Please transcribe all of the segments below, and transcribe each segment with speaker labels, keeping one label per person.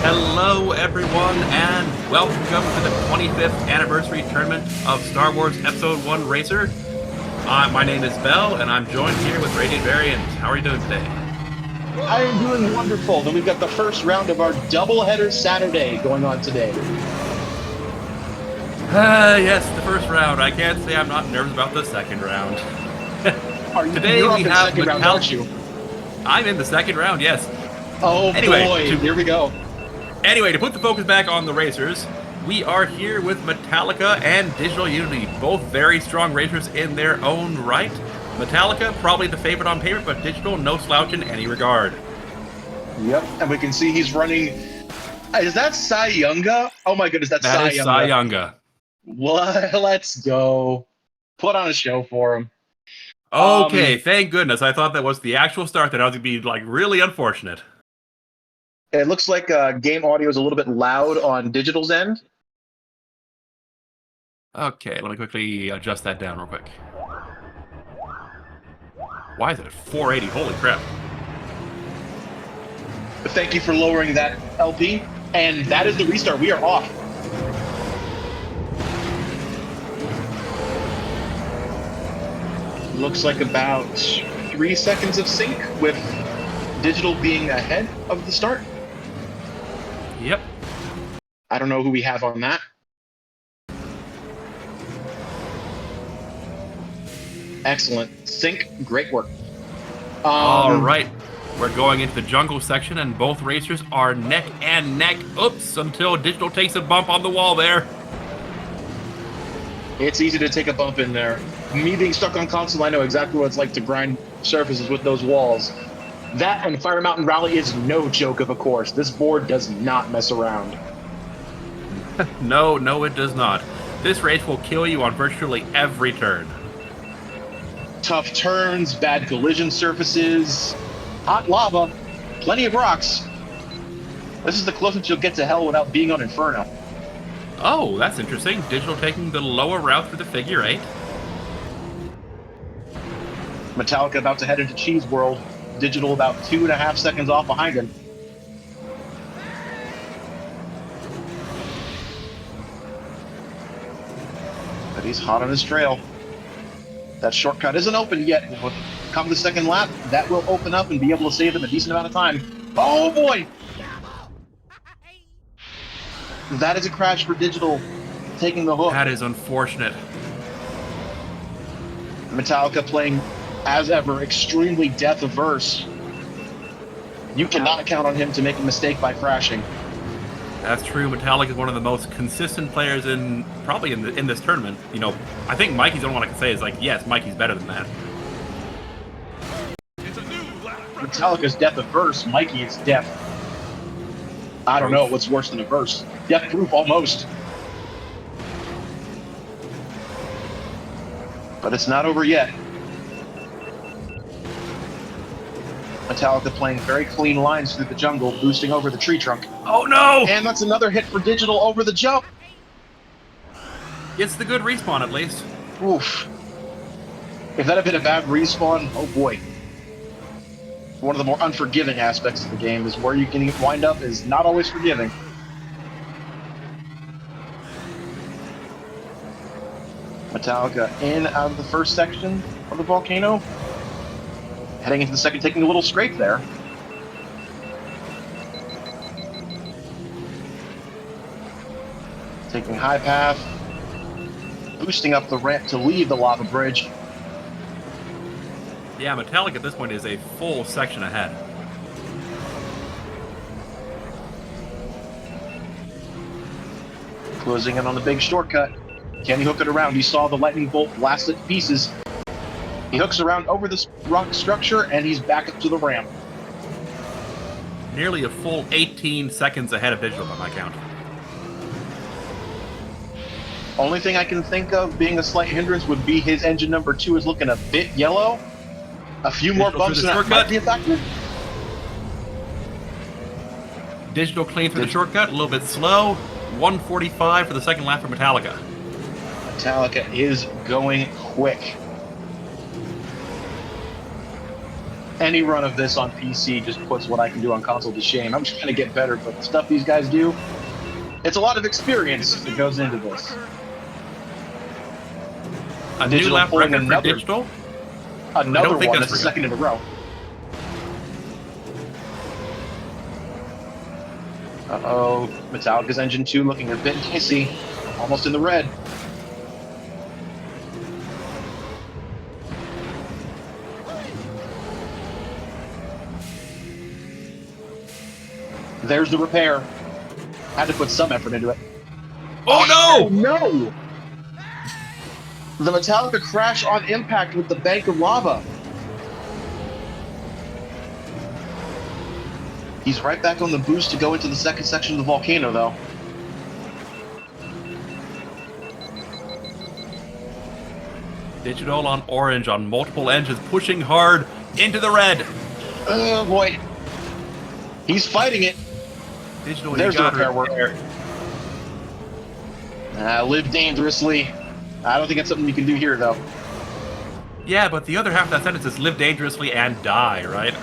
Speaker 1: Hello, everyone, and welcome to the 25th anniversary tournament of Star Wars Episode 1 Racer. My name is Bell, and I'm joined here with Radiant Variant. How are you doing today?
Speaker 2: I am doing wonderful. Then we've got the first round of our doubleheader Saturday going on today.
Speaker 1: Yes, the first round. I can't say I'm not nervous about the second round. Today
Speaker 2: You're
Speaker 1: we
Speaker 2: up in
Speaker 1: have
Speaker 2: second round, aren't you?
Speaker 1: I'm in the second round, yes.
Speaker 2: Oh
Speaker 1: Anyway,
Speaker 2: boy, here we go.
Speaker 1: Anyway, to put the focus back on the racers, we are here with Metallica and DigitalUnity, both very strong racers in their own right. Metallica, probably the favorite on paper, but Digital, no slouch in any regard.
Speaker 2: Yep, and we can see he's running. Is that Cy Younga? Oh my goodness, that's
Speaker 1: That
Speaker 2: Cy
Speaker 1: is
Speaker 2: Younga.
Speaker 1: Cy Younga.
Speaker 2: Let's go. Put on a show for him.
Speaker 1: Okay, thank goodness. I thought that was the actual start that I was going to be, really unfortunate.
Speaker 2: It looks like game audio is a little bit loud on Digital's end.
Speaker 1: Okay, let me quickly adjust that down real quick. Why is it at 480? Holy crap.
Speaker 2: Thank you for lowering that LP. And that is the restart. We are off. Looks like about 3 seconds of sync with Digital being ahead of the start.
Speaker 1: Yep.
Speaker 2: I don't know who we have on that. Excellent. Sync, great work.
Speaker 1: All right. We're going into the jungle section, and both racers are neck and neck. Oops, until Digital takes a bump on the wall there.
Speaker 2: It's easy to take a bump in there. Me being stuck on console, I know exactly what it's like to grind surfaces with those walls. That and Fire Mountain Rally is no joke of a course. This board does not mess around.
Speaker 1: No, it does not. This race will kill you on virtually every turn.
Speaker 2: Tough turns, bad collision surfaces, hot lava, plenty of rocks. This is the closest you'll get to hell without being on Inferno.
Speaker 1: Oh, that's interesting. Digital taking the lower route for the figure 8.
Speaker 2: Metallica about to head into Cheese World. Digital about 2.5 seconds off behind him. But he's hot on his trail. That shortcut isn't open yet. Come the second lap, that will open up and be able to save them a decent amount of time. Oh boy! That is a crash for Digital, taking the hook.
Speaker 1: That is unfortunate.
Speaker 2: Metallica playing, as ever, extremely death-averse. You cannot count on him to make a mistake by crashing.
Speaker 1: That's true. Metallica is one of the most consistent players probably in this tournament. You know, I think Mikey's the only one I can say is yes, Mikey's better than that.
Speaker 2: Metallica's death-averse. Mikey is death. I don't know what's worse than averse. Death-proof almost. But it's not over yet. Metallica playing very clean lines through the jungle, boosting over the tree trunk.
Speaker 1: Oh no!
Speaker 2: And that's another hit for Digital over the jump.
Speaker 1: It's the good respawn at least.
Speaker 2: Oof. If that had been a bad respawn, oh boy. One of the more unforgiving aspects of the game is where you can wind up is not always forgiving. Metallica in out of the first section of the volcano. Heading into the second, taking a little scrape there. Taking high path. Boosting up the ramp to leave the lava bridge.
Speaker 1: Yeah, Metallica at this point is a full section ahead.
Speaker 2: Closing in on the big shortcut. Can he hook it around? He saw the lightning bolt blast it to pieces. He hooks around over this rock structure, and he's back up to the ramp.
Speaker 1: Nearly a full 18 seconds ahead of Digital by my count.
Speaker 2: Only thing I can think of being a slight hindrance would be his engine number 2 is looking a bit yellow. A few more bumps and that might be a factor.
Speaker 1: Digital clean through the shortcut, a little bit slow. 145 for the second lap for Metallica.
Speaker 2: Metallica is going quick. Any run of this on PC just puts what I can do on console to shame. I'm trying to get better, but the stuff these guys do, it's a lot of experience that goes into this.
Speaker 1: A new
Speaker 2: Digital
Speaker 1: lap
Speaker 2: pulling
Speaker 1: record for
Speaker 2: another
Speaker 1: Digital? I
Speaker 2: another
Speaker 1: don't think
Speaker 2: one.
Speaker 1: that's
Speaker 2: That's the
Speaker 1: real.
Speaker 2: second in a row. Uh-oh. Metallica's engine 2 looking a bit dicey. Almost in the red. There's the repair. Had to put some effort into it.
Speaker 1: Oh, no!
Speaker 2: No! The Metallica crash on impact with the bank of lava. He's right back on the boost to go into the second section of the volcano, though.
Speaker 1: Digital on orange on multiple engines, pushing hard into the red.
Speaker 2: Oh, boy. He's fighting it.
Speaker 1: Digital,
Speaker 2: There's
Speaker 1: you
Speaker 2: the
Speaker 1: got
Speaker 2: repair work. Live dangerously. I don't think that's something you can do here, though.
Speaker 1: Yeah, but the other half of that sentence is live dangerously and die, right?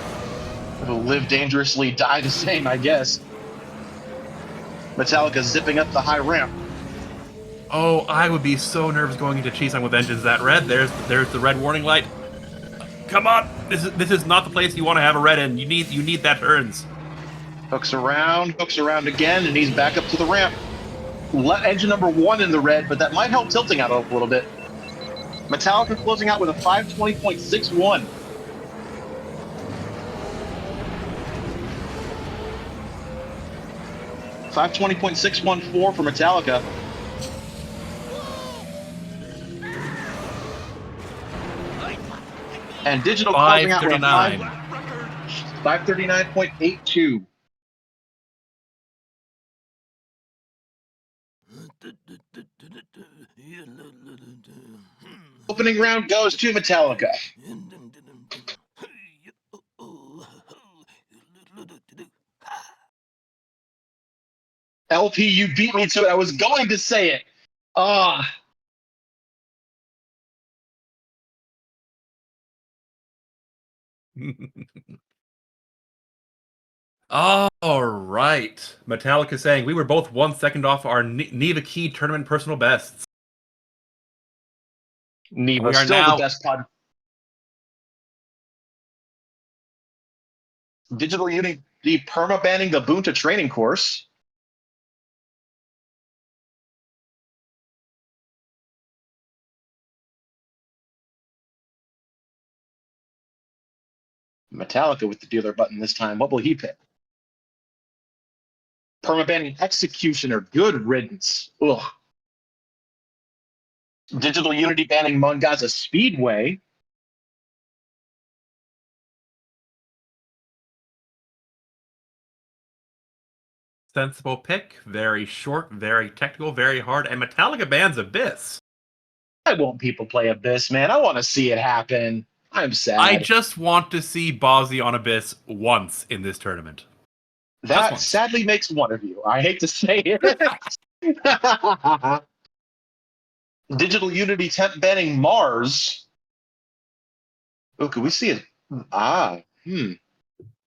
Speaker 2: Live dangerously, die the same, I guess. Metallica zipping up the high ramp.
Speaker 1: Oh, I would be so nervous going into Cheesang with engines that red. There's the red warning light. Come on, this is not the place you want to have a red in. You need that turns.
Speaker 2: Hooks around again, and he's back up to the ramp. Engine number 1 in the red, but that might help tilting out a little bit. Metallica closing out with a 520.61. $520.614 for Metallica. And Digital closing out with a 539.82. Opening round goes to Metallica. LP, you beat me to it. I was going to say it.
Speaker 1: All right. Metallica saying we were both 1 second off our Neva Key tournament personal bests.
Speaker 2: Neva
Speaker 1: We are
Speaker 2: still
Speaker 1: now
Speaker 2: the best pod. DigitalUnity perma-banning the Bunta training course. Metallica with the dealer button this time. What will he pick? Perma-banning Executioner. Good riddance. Ugh. DigitalUnity banning Mongaza Speedway.
Speaker 1: sensible pick. Very short, very technical, very hard. And Metallica bans Abyss.
Speaker 2: Why won't people play Abyss, man? I want to see it happen. I'm sad.
Speaker 1: I just want to see Bozzy on Abyss once in this tournament.
Speaker 2: That sadly makes one of you. I hate to say it. DigitalUnity temp banning Mars. Oh, can we see it?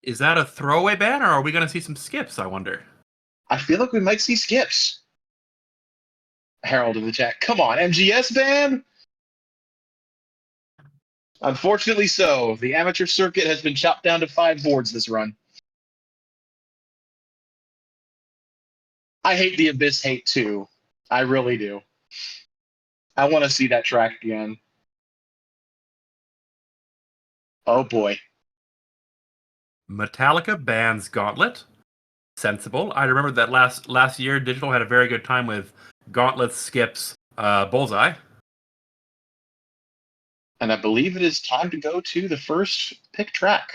Speaker 1: Is that a throwaway ban, or are we going to see some skips, I wonder?
Speaker 2: I feel like we might see skips. Harold in the chat. Come on, MGS ban? Unfortunately so. The amateur circuit has been chopped down to 5 boards this run. I hate the Abyss hate too. I really do. I want to see that track again. Oh boy.
Speaker 1: Metallica bans Gauntlet. Sensible. I remember that last year, Digital had a very good time with Gauntlet skips Bullseye.
Speaker 2: And I believe it is time to go to the first pick track.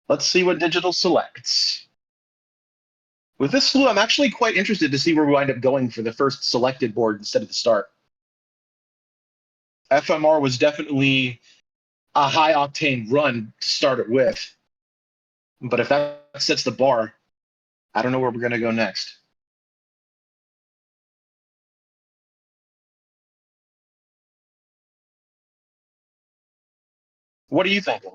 Speaker 2: Let's see what Digital selects. With this slew, I'm actually quite interested to see where we wind up going for the first selected board instead of the start. FMR was definitely a high-octane run to start it with. But if that sets the bar, I don't know where we're going to go next. What are you thinking?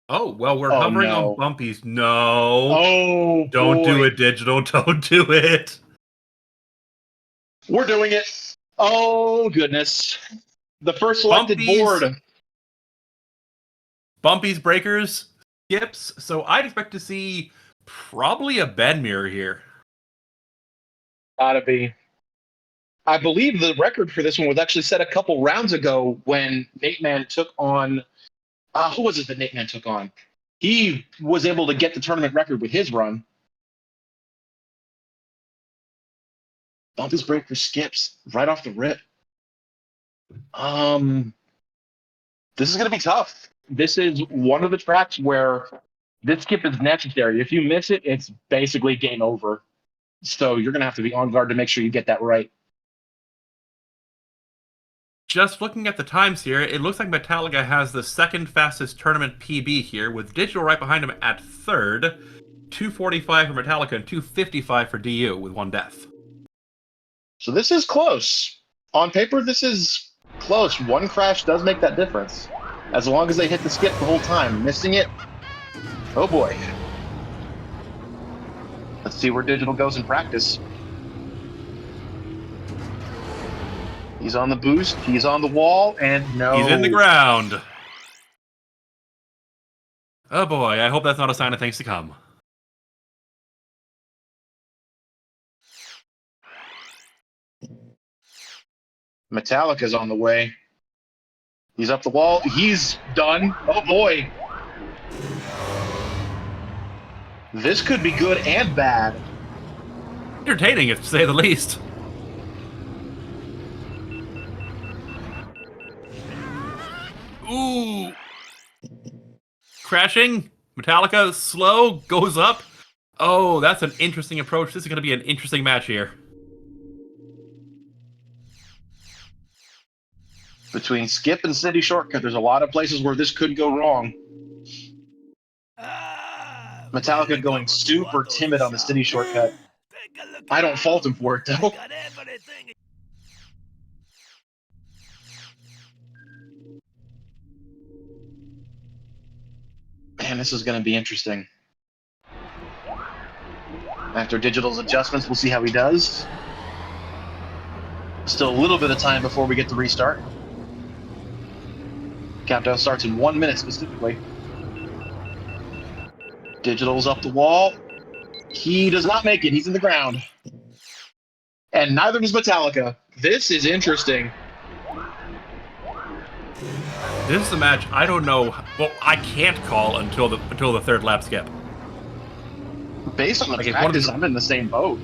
Speaker 1: Oh, well, we're
Speaker 2: Oh,
Speaker 1: hovering on
Speaker 2: no.
Speaker 1: bumpies. No.
Speaker 2: Oh,
Speaker 1: Don't do
Speaker 2: boy.
Speaker 1: it, Digital. Don't do it.
Speaker 2: We're doing it. Oh, goodness. The first selected board.
Speaker 1: Bumpies, breakers, skips. So I'd expect to see probably a bed mirror here.
Speaker 2: Gotta be. I believe the record for this one was actually set a couple rounds ago when Nate Man took on. Who was it that Nate Man took on? He was able to get the tournament record with his run. Bumpy's breaker skips right off the rip. This is going to be tough. This is one of the tracks where this skip is necessary. If you miss it, it's basically game over. So you're going to have to be on guard to make sure you get that right.
Speaker 1: Just looking at the times here, it looks like Metallica has the second fastest tournament PB here, with Digital right behind him at third. 245 for Metallica and 255 for DU with one death.
Speaker 2: So this is close. On paper, this is close. One crash does make that difference. As long as they hit the skip the whole time. Missing it, oh boy. Let's see where Digital goes in practice. He's on the boost, he's on the wall, and no.
Speaker 1: He's in the ground. Oh boy, I hope that's not a sign of things to come.
Speaker 2: Metallica's on the way. He's up the wall. He's done. Oh boy. This could be good and bad.
Speaker 1: Entertaining, to say the least. Ooh. Crashing. Metallica, slow, goes up. Oh, that's an interesting approach. This is going to be an interesting match here.
Speaker 2: Between skip and city shortcut, there's a lot of places where this could go wrong. Metallica going super timid on the city shortcut. I don't fault him for it, though. Man, this is going to be interesting. After Digital's adjustments, we'll see how he does. Still a little bit of time before we get the restart. Countdown starts in 1 minute specifically. Digital's up the wall. He does not make it. He's in the ground. And neither does Metallica. This is interesting.
Speaker 1: This is a match I don't know. Well, I can't call until the third lap skip.
Speaker 2: Based on the practice, I'm in the same boat.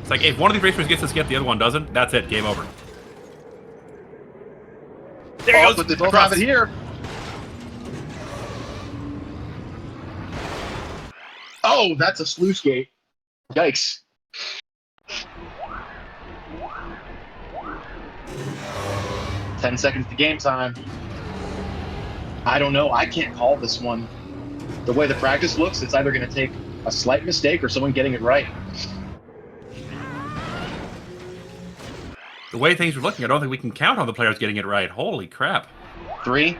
Speaker 1: It's like if one of these racers gets to skip, the other one doesn't. That's it. Game over. There he goes.
Speaker 2: But they both have it here. Oh, that's a sluice gate. Yikes. Ten seconds to game time. I don't know. I can't call this one. The way the practice looks, it's either going to take a slight mistake or someone getting it right.
Speaker 1: The way things are looking, I don't think we can count on the players getting it right. Holy crap.
Speaker 2: 3,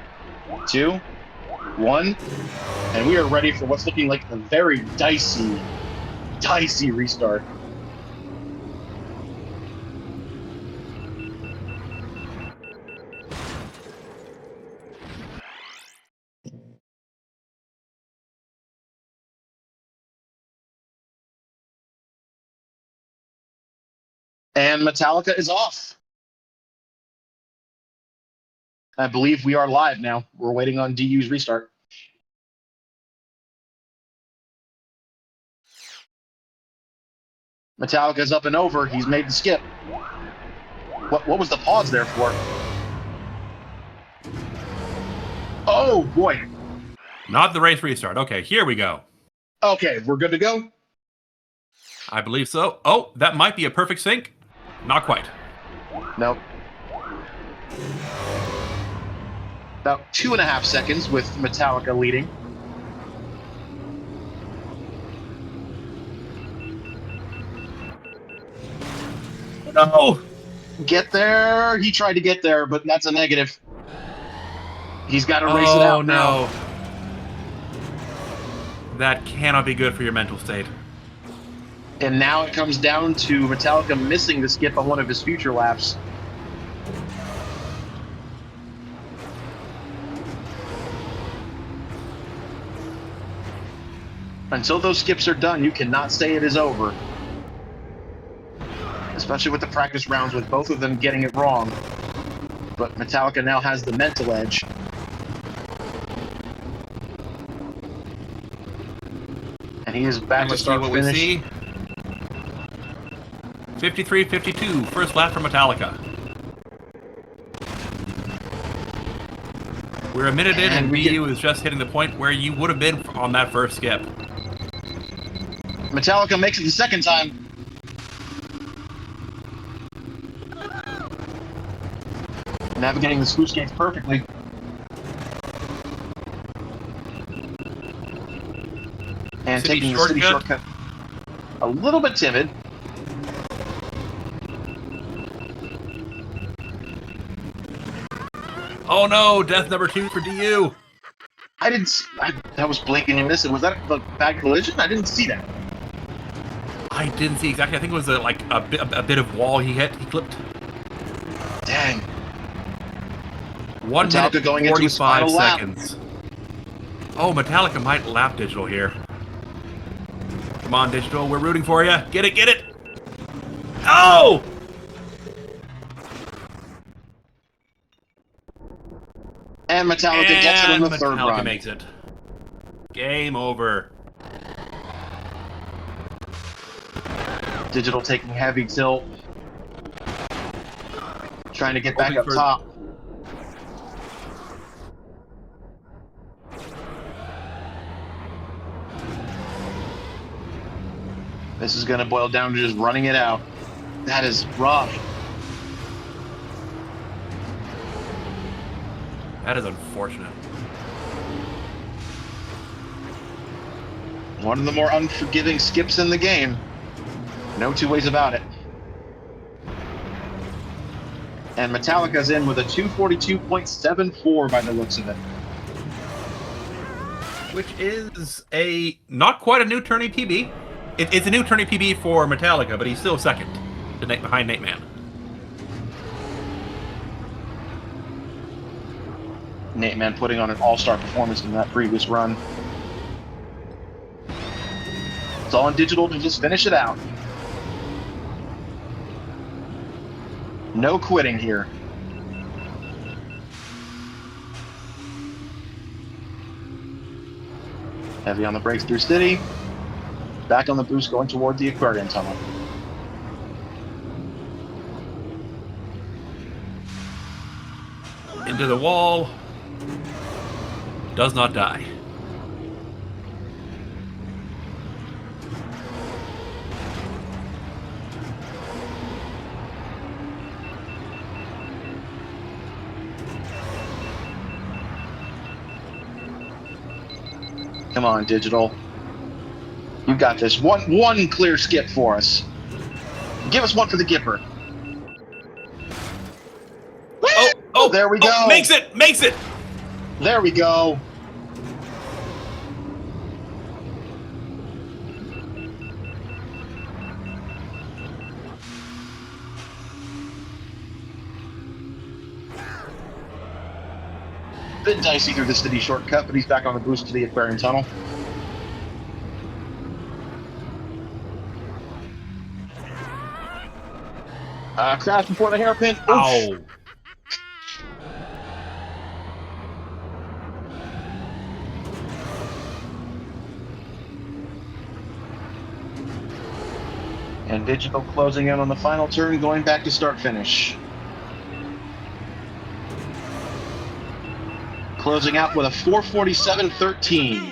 Speaker 2: 2, 1, and we are ready for what's looking like a very dicey restart. And Metallica is off. I believe we are live now. We're waiting on DU's restart. Metallica's up and over. He's made the skip. What was the pause there for? Oh, boy.
Speaker 1: Not the race restart. Okay, here we go.
Speaker 2: Okay, we're good to go?
Speaker 1: I believe so. Oh, that might be a perfect sync. Not quite.
Speaker 2: Nope. About 2.5 seconds with Metallica leading.
Speaker 1: No!
Speaker 2: Get there. He tried to get there, but that's a negative. He's got to race it out now.
Speaker 1: No. That cannot be good for your mental state.
Speaker 2: And now it comes down to Metallica missing the skip on one of his future laps. Until those skips are done, you cannot say it is over. Especially with the practice rounds, with both of them getting it wrong. But Metallica now has the mental edge. And he is back to start finish.
Speaker 1: See. 53-52, first lap for Metallica. We're a minute in, and BU is just hitting the point where you would have been on that first skip.
Speaker 2: Metallica makes it the second time. Navigating the sluice gates perfectly. And taking the city shortcut. A little bit timid.
Speaker 1: Oh no, death number 2 for DU.
Speaker 2: That was blinking and missing. Was that a bad collision? I didn't see that.
Speaker 1: I didn't see exactly. I think it was a bit of wall he hit. He clipped.
Speaker 2: Dang.
Speaker 1: 1 minute going 45 seconds. Oh, Metallica might lap Digital here. Come on, Digital. We're rooting for you. Get it, get it. Oh!
Speaker 2: And Metallica gets it in the third run.
Speaker 1: Metallica makes it. Game over.
Speaker 2: Digital taking heavy tilt. Trying to get back up top. This is going to boil down to just running it out. That is rough.
Speaker 1: That is unfortunate.
Speaker 2: One of the more unforgiving skips in the game. No two ways about it. And Metallica's in with a 242.74 by the looks of it.
Speaker 1: Which is not quite a new tourney PB. It's a new tourney PB for Metallica, but he's still second behind Nate Man.
Speaker 2: Nate Man putting on an all-star performance in that previous run. It's all on Digital to just finish it out. No quitting here. Heavy on the brakes through City. Back on the boost going toward the Aquarium Tunnel.
Speaker 1: Into the wall. Does not die.
Speaker 2: Come on, Digital. You got this. One clear skip for us. Give us one for the Gipper.
Speaker 1: Oh,
Speaker 2: there we go.
Speaker 1: Makes it.
Speaker 2: There we go. Bit dicey through the city shortcut, but he's back on the boost to the Aquarium Tunnel. Crash before the hairpin. Oof.
Speaker 1: Ow.
Speaker 2: And Digital closing in on the final turn, going back to start-finish. Closing out with a 447.13.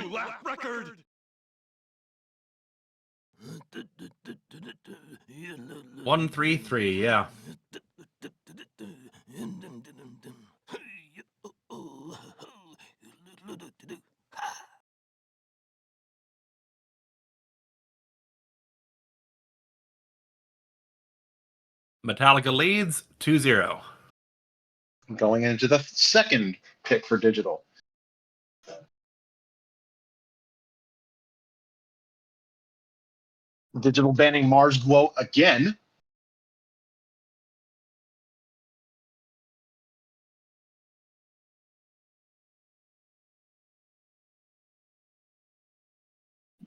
Speaker 1: 1-3-3, yeah. Metallica leads 2-0.
Speaker 2: Going into the second pick for Digital. Digital banning Mars Glow again.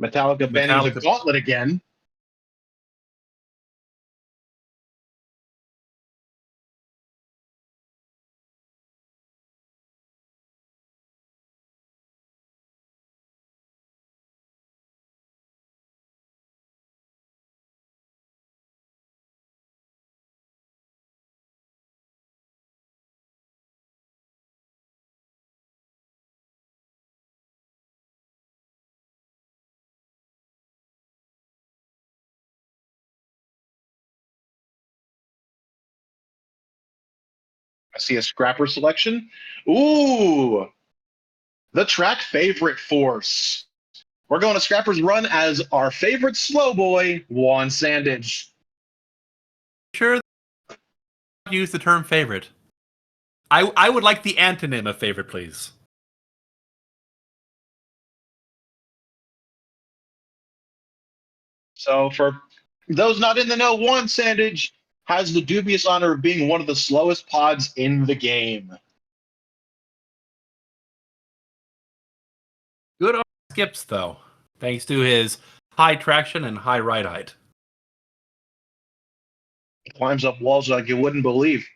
Speaker 2: Metallica banning the Gauntlet again. I see a scrapper selection. Ooh, the track favorite force. We're going to Scrapper's Run as our favorite slow boy, Juan Sandage.
Speaker 1: Sure, use the term favorite. I would like the antonym of favorite, please.
Speaker 2: So for those not in the know, Juan Sandage has the dubious honor of being one of the slowest pods in the game.
Speaker 1: Good on skips, though, thanks to his high traction and high ride height.
Speaker 2: Climbs up walls like you wouldn't believe.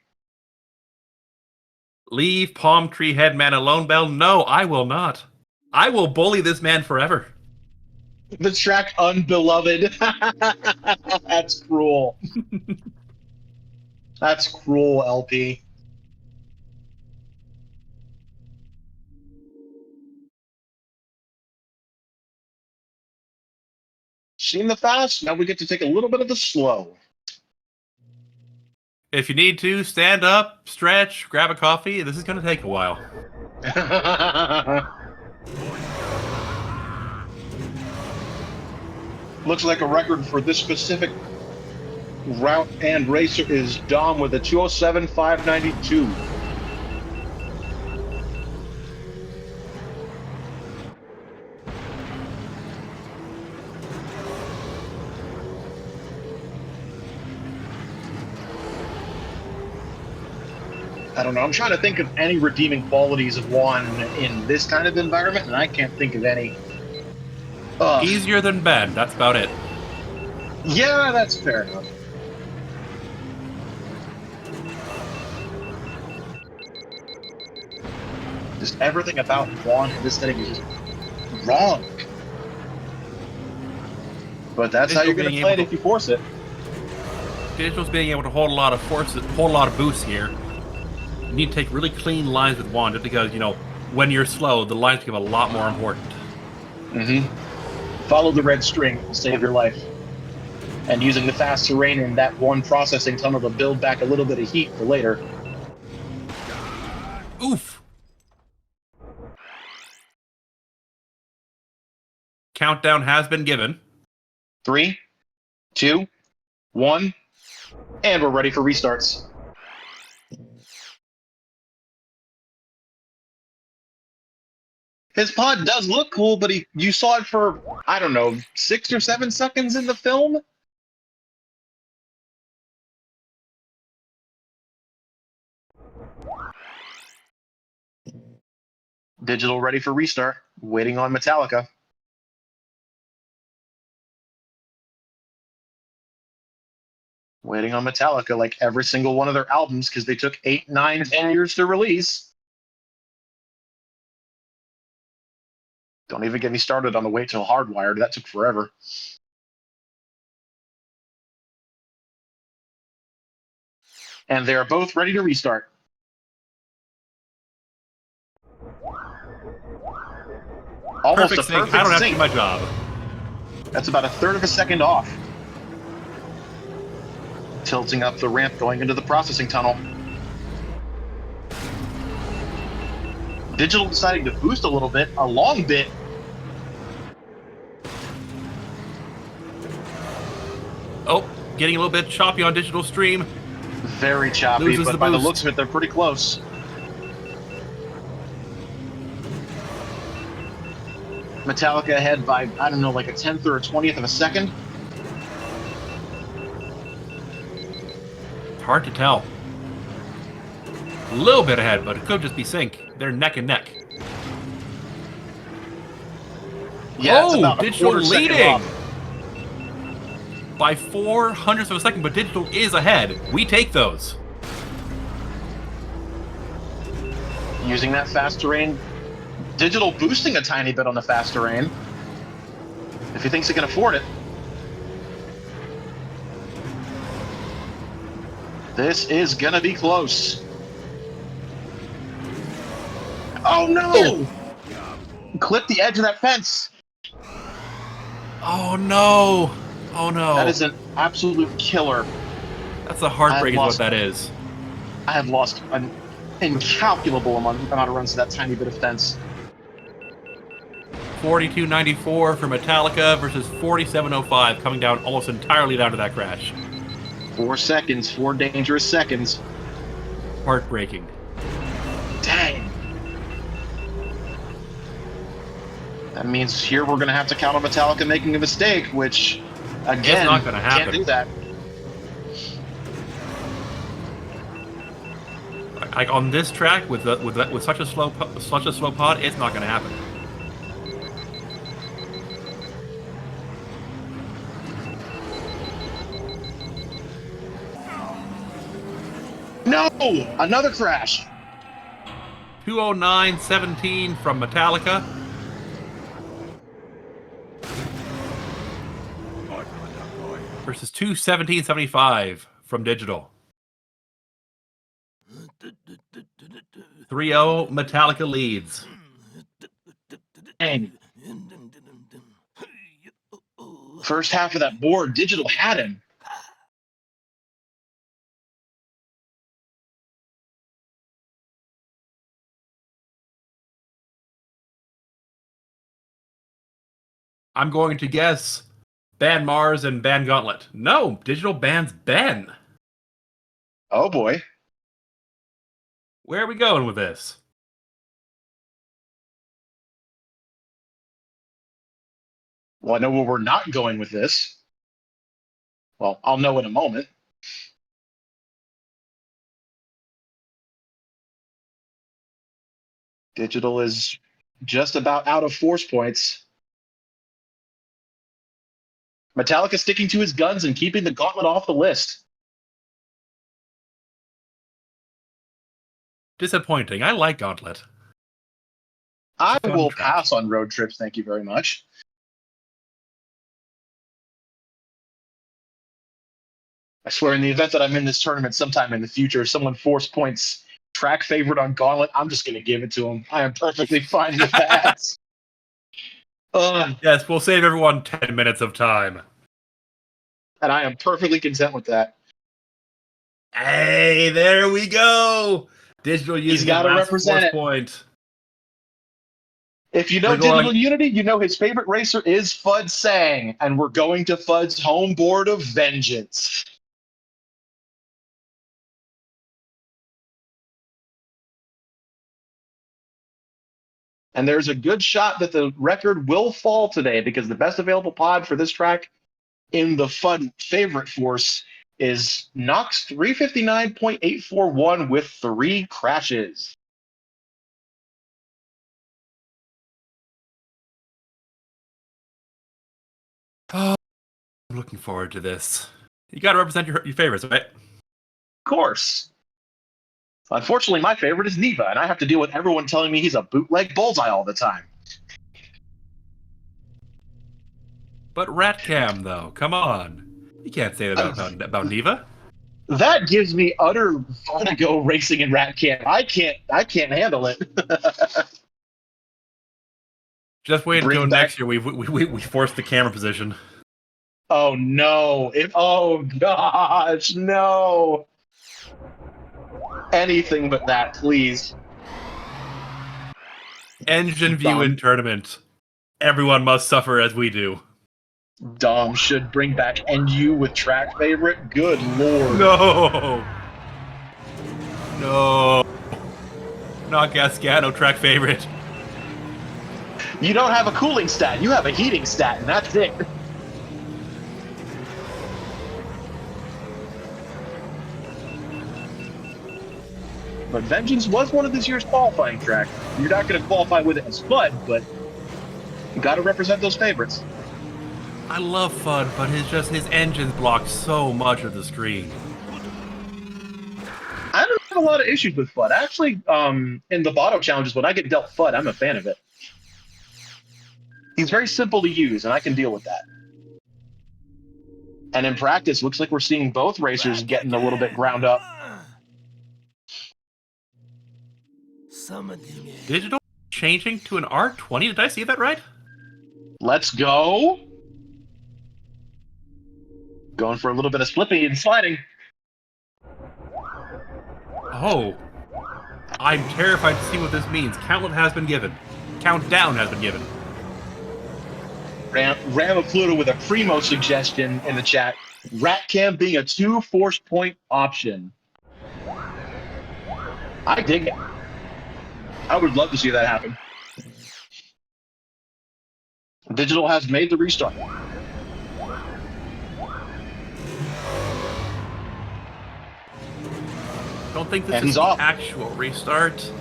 Speaker 1: Leave Palm Tree Headman alone, Bell. No, I will not. I will bully this man forever.
Speaker 2: The track Unbeloved. That's cruel. That's cruel, LP. Seen the fast, now we get to take a little bit of the slow.
Speaker 1: If you need to, stand up, stretch, grab a coffee. This is going to take a while.
Speaker 2: Looks like a record for this specific route and racer is Dom with a 207.592. I don't know. I'm trying to think of any redeeming qualities of Juan in this kind of environment, and I can't think of any.
Speaker 1: Easier than Ben. That's about it.
Speaker 2: Yeah, that's fair enough. Just everything about Juan in this setting is just wrong. But that's how you're going to play it if you force it.
Speaker 1: Digital's being able to hold a lot of forces, hold a lot of boosts here. You need to take really clean lines with Juan, just because, you know, when you're slow, the lines become a lot more important.
Speaker 2: Follow the red string to save your life. And using the fast terrain in that one processing tunnel to build back a little bit of heat for later.
Speaker 1: Oof. Countdown has been given.
Speaker 2: 3, 2, 1, and we're ready for restarts. His pod does look cool, but you saw it for, I don't know, 6 or 7 seconds in the film? Digital ready for restart. Waiting on Metallica. Waiting on Metallica like every single one of their albums because they took 8, 9, 10 years to release. Don't even get me started on the wait till Hardwired. That took forever. And they're both ready to restart. Almost
Speaker 1: Perfect sync. I don't have to do my job.
Speaker 2: That's about 1/3 of a second off. Tilting up the ramp going into the processing tunnel. Digital deciding to boost a little bit, a long bit.
Speaker 1: Oh, getting a little bit choppy on Digital Stream.
Speaker 2: Very choppy, but by the looks of it, they're pretty close. Metallica ahead by, I don't know, like a 10th or a 20th of a second.
Speaker 1: It's hard to tell. A little bit ahead, but it could just be sync. They're neck and neck.
Speaker 2: Yeah, it's
Speaker 1: Oh,
Speaker 2: about a
Speaker 1: Digital
Speaker 2: quarter second
Speaker 1: leading
Speaker 2: off.
Speaker 1: by 0.04 of a second, but Digital is ahead. We take those.
Speaker 2: Using that fast terrain. Digital boosting a tiny bit on the fast terrain. If he thinks he can afford it. This is gonna be close. Oh no! Clip the edge of that fence.
Speaker 1: Oh no! Oh no!
Speaker 2: That is an absolute killer.
Speaker 1: That's a heartbreak, is what that is.
Speaker 2: I have lost an incalculable amount of runs to that tiny bit of fence.
Speaker 1: 42.94 for Metallica versus 47.05, coming down almost entirely down to that crash.
Speaker 2: 4 seconds, 4 dangerous seconds.
Speaker 1: Heartbreaking.
Speaker 2: Dang. That means here we're going to have to count on Metallica making a mistake, which, again,
Speaker 1: it's not going to happen.
Speaker 2: Can't do that.
Speaker 1: Like on this track with such a slow pod, it's not going to happen.
Speaker 2: No! Another crash!
Speaker 1: 209.17 from Metallica. Versus 217.75 from Digital. 3-0, Metallica leads.
Speaker 2: Dang. First half of that board, Digital had him.
Speaker 1: I'm going to guess ban Mars and ban Gauntlet. No, Digital bans Ben.
Speaker 2: Oh boy.
Speaker 1: Where are we going with this?
Speaker 2: Well, I know where we're not going with this. Well, I'll know in a moment. Digital is just about out of force points. Metallica sticking to his guns and keeping the Gauntlet off the list.
Speaker 1: Disappointing. I like Gauntlet.
Speaker 2: I will pass on road trips, thank you very much. I swear, in the event that I'm in this tournament sometime in the future, if someone force points track favorite on Gauntlet, I'm just going to give it to him. I am perfectly fine with that.
Speaker 1: Yes, we'll save everyone 10 minutes of time.
Speaker 2: And I am perfectly content with that.
Speaker 1: Hey, there we go. Digital using the last force point.
Speaker 2: If you know DigitalUnity, you know his favorite racer is Fud Sang, and we're going to Fud's home board of vengeance. And there's a good shot that the record will fall today because the best available pod for this track in the Fud favorite force is Nox 359.841 with 3 crashes.
Speaker 1: Oh, I'm looking forward to this. You got to represent your favorites, right?
Speaker 2: Of course. Unfortunately, my favorite is Neva, and I have to deal with everyone telling me he's a bootleg bullseye all the time.
Speaker 1: But Ratcam, though, come on. You can't say that about Neva.
Speaker 2: That gives me utter vertigo racing in Ratcam. I can't handle it.
Speaker 1: Just wait until next year. We force the camera position.
Speaker 2: Oh no! Oh gosh, no! Anything but that, please.
Speaker 1: Engine view in tournament. Everyone must suffer as we do.
Speaker 2: Dom should bring back NU with track favorite. Good lord.
Speaker 1: No. No. Not Gasgano track favorite.
Speaker 2: You don't have a cooling stat. You have a heating stat, and that's it. But Vengeance was one of this year's qualifying tracks. You're not going to qualify with it as FUD, but you got to represent those favorites.
Speaker 1: I love FUD, but his engines block so much of the screen.
Speaker 2: I don't have a lot of issues with FUD. Actually, in the Botto challenges, when I get dealt FUD, I'm a fan of it. He's very simple to use, and I can deal with that. And in practice, looks like we're seeing both racers getting a little bit ground up.
Speaker 1: Digital changing to an R20? Did I see that right?
Speaker 2: Let's go. Going for a little bit of slipping and sliding.
Speaker 1: Oh. I'm terrified to see what this means. Countdown has been given. Countdown has been given.
Speaker 2: Ram of Pluto with a primo suggestion in the chat. Rat cam being a 2 force point option. I dig it. I would love to see that happen. Digital has made the restart.
Speaker 1: Don't think this is the actual restart.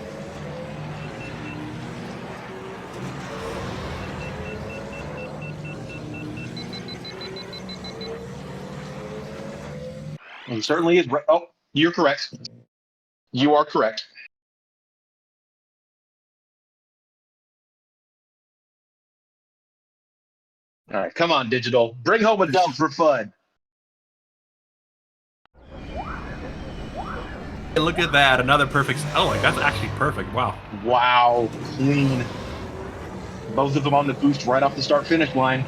Speaker 2: He certainly is. Oh, you're correct. You are correct. All right, come on, Digital. Bring home a dub for fun.
Speaker 1: Hey, look at that. Another perfect... Oh, like, that's actually perfect. Wow.
Speaker 2: Wow. Clean. Both of them on the boost right off the start-finish line.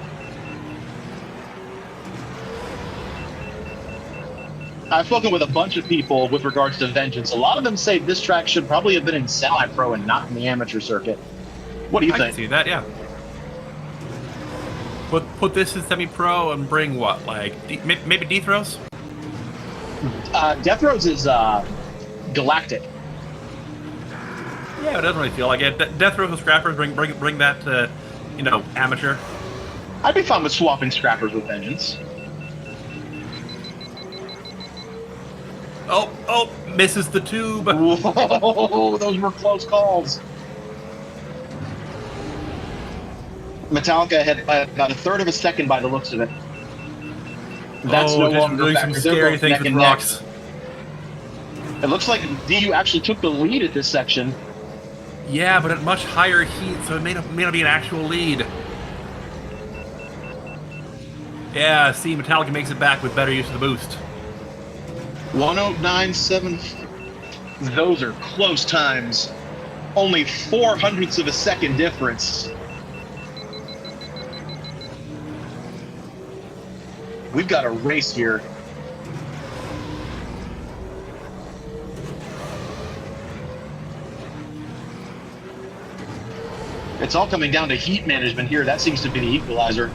Speaker 2: I've spoken with a bunch of people with regards to Vengeance. A lot of them say this track should probably have been in semi-pro and not in the amateur circuit. What do you think?
Speaker 1: I can see that, yeah. Put this in semi-pro and bring what, like, maybe Death Throws?
Speaker 2: Death Throws is galactic.
Speaker 1: Yeah, it doesn't really feel like it. Death Throws and Scrappers, bring that to, you know, amateur.
Speaker 2: I'd be fine with swapping Scrappers with Vengeance.
Speaker 1: Oh, misses the tube.
Speaker 2: Whoa, those were close calls. Metallica ahead by about a third of a second by the looks of it. That's no longer
Speaker 1: doing some scary things with rocks.
Speaker 2: It looks like DU actually took the lead at this section.
Speaker 1: Yeah, but at much higher heat, so it may not be an actual lead. Yeah, see, Metallica makes it back with better use of the boost.
Speaker 2: 109.7. Those are close times. Only 0.04 of a second difference. We've got a race here. It's all coming down to heat management here. That seems to be the equalizer.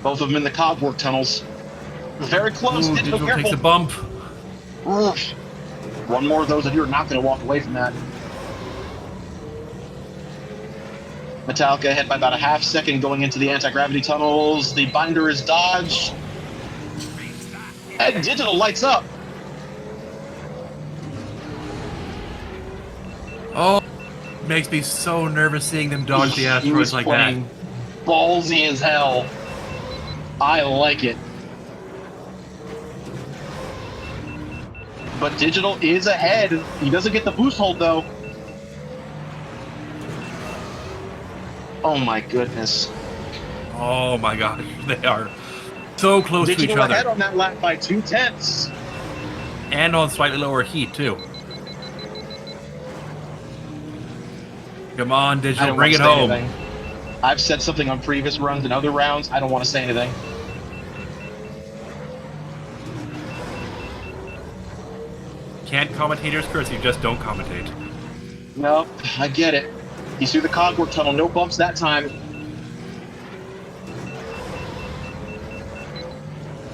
Speaker 2: Both of them in the cogwork tunnels. Very close.
Speaker 1: Ooh, Digital takes a bump.
Speaker 2: Oof. One more of those and you're not going to walk away from that. Metallica ahead by about a half second going into the anti-gravity tunnels. The binder is dodged. And Digital lights up.
Speaker 1: Oh, makes me so nervous seeing them dodge the asteroids like that.
Speaker 2: Ballsy as hell. I like it. But Digital is ahead. He doesn't get the boost hold though. Oh my goodness.
Speaker 1: Oh my gosh, they are so close to each other.
Speaker 2: Ahead on that lap by 0.2.
Speaker 1: And on slightly lower heat too. Come on, Digital, bring it home.
Speaker 2: I've said something on previous runs and other rounds. I don't want to say anything.
Speaker 1: Can't commentators curse, you just don't commentate.
Speaker 2: No, I get it. He's through the cogwork tunnel, no bumps that time.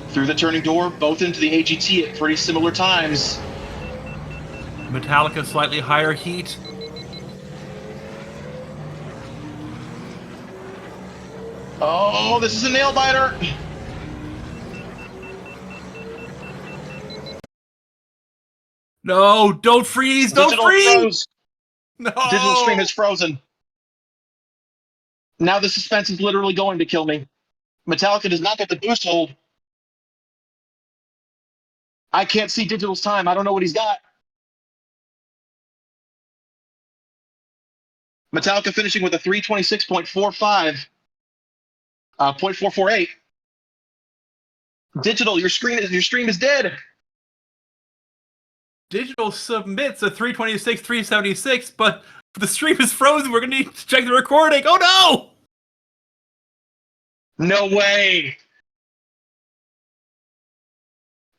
Speaker 2: Through the turning door, both into the AGT at pretty similar times.
Speaker 1: Metallica slightly higher heat.
Speaker 2: Oh, this is a nail biter.
Speaker 1: No, don't freeze! Don't
Speaker 2: Digital
Speaker 1: freeze!
Speaker 2: froze. Digital stream
Speaker 1: No!
Speaker 2: is frozen. Now the suspense is literally going to kill me. Metallica does not get the boost hold. I can't see Digital's time. I don't know what he's got. Metallica finishing with a 326.45, 0.448. Digital, your stream is dead.
Speaker 1: Digital submits a 326, 376, but the stream is frozen. We're gonna need to check the recording. Oh
Speaker 2: No! No way.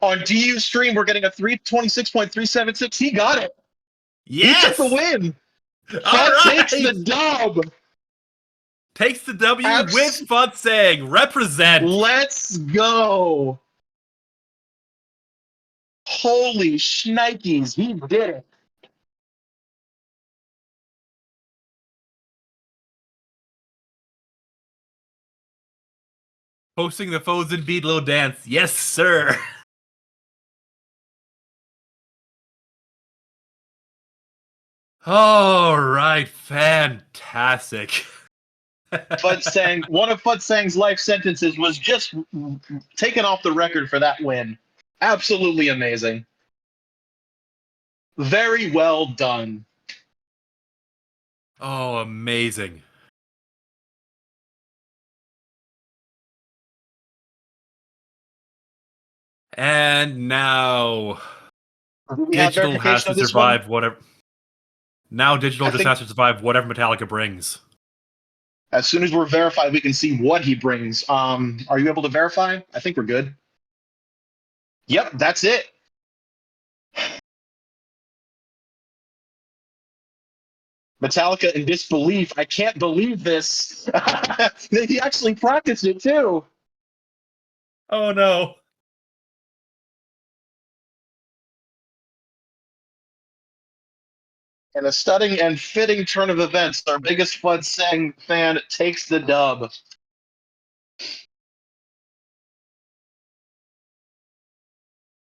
Speaker 2: On DU stream, we're getting a 326.376. He got it. He took
Speaker 1: yes!
Speaker 2: the win.
Speaker 1: All
Speaker 2: Fud
Speaker 1: right!
Speaker 2: takes the dub.
Speaker 1: Takes the W with Futsang. Represent.
Speaker 2: Let's go. Holy shnikes. He did it.
Speaker 1: Posting the foes in Beatlo dance. Yes, sir. All right, fantastic.
Speaker 2: Fudsang, one of Fudsang's life sentences was just taken off the record for that win. Absolutely amazing. Very well done.
Speaker 1: Oh, amazing. And now Digital has to survive whatever. Now Digital just has to survive whatever Metallica brings.
Speaker 2: As soon as we're verified, we can see what he brings. Are you able to verify? I think we're good. Yep, that's it. Metallica in disbelief. I can't believe this. He actually practiced it too.
Speaker 1: Oh no.
Speaker 2: In a stunning and fitting turn of events, our biggest Fudsang fan takes the dub.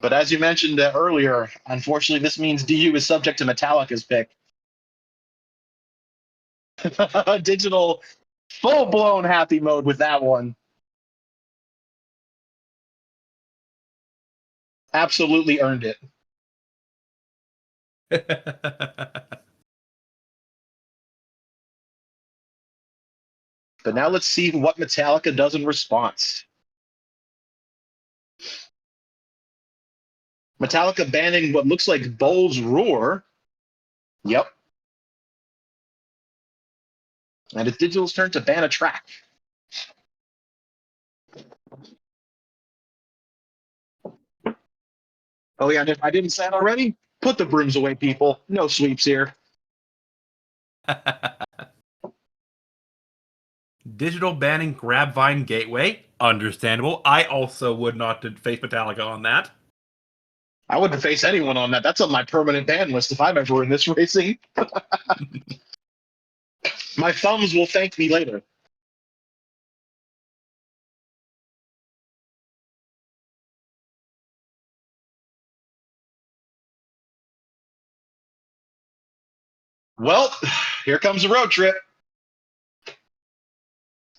Speaker 2: But as you mentioned earlier, unfortunately, this means DU is subject to Metallica's pick. Digital, full-blown happy mode with that one. Absolutely earned it. But now let's see what Metallica does in response. Metallica banning what looks like Bull's Roar. Yep. And it's Digital's turn to ban a track. Oh yeah, and if I didn't say it already, put the brooms away, people. No sweeps here.
Speaker 1: Digital banning Grabvine Gateway. Understandable. I also would not face Metallica on that.
Speaker 2: I wouldn't face anyone on that. That's on my permanent ban list if I'm ever in this racing. My thumbs will thank me later. Well, here comes a road trip.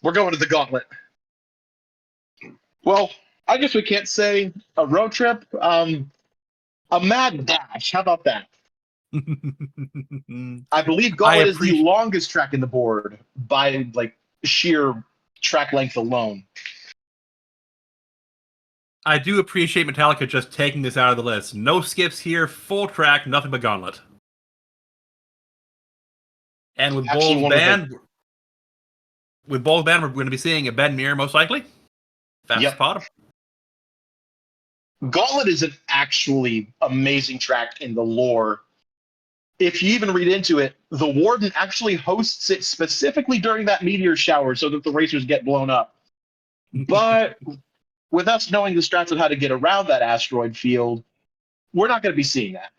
Speaker 2: We're going to the gauntlet. Well, I guess we can't say a road trip. A mad dash. How about that? I believe Gauntlet is the longest track in the board by like sheer track length alone.
Speaker 1: I do appreciate Metallica just taking this out of the list. No skips here, full track, nothing but Gauntlet. And with Bull's ban, we're going to be seeing a Ben Muir most likely. Fastest pot.
Speaker 2: Gauntlet is an actually amazing track in the lore. If you even read into it, the Warden actually hosts it specifically during that meteor shower so that the racers get blown up. But with us knowing the strats of how to get around that asteroid field, we're not going to be seeing that.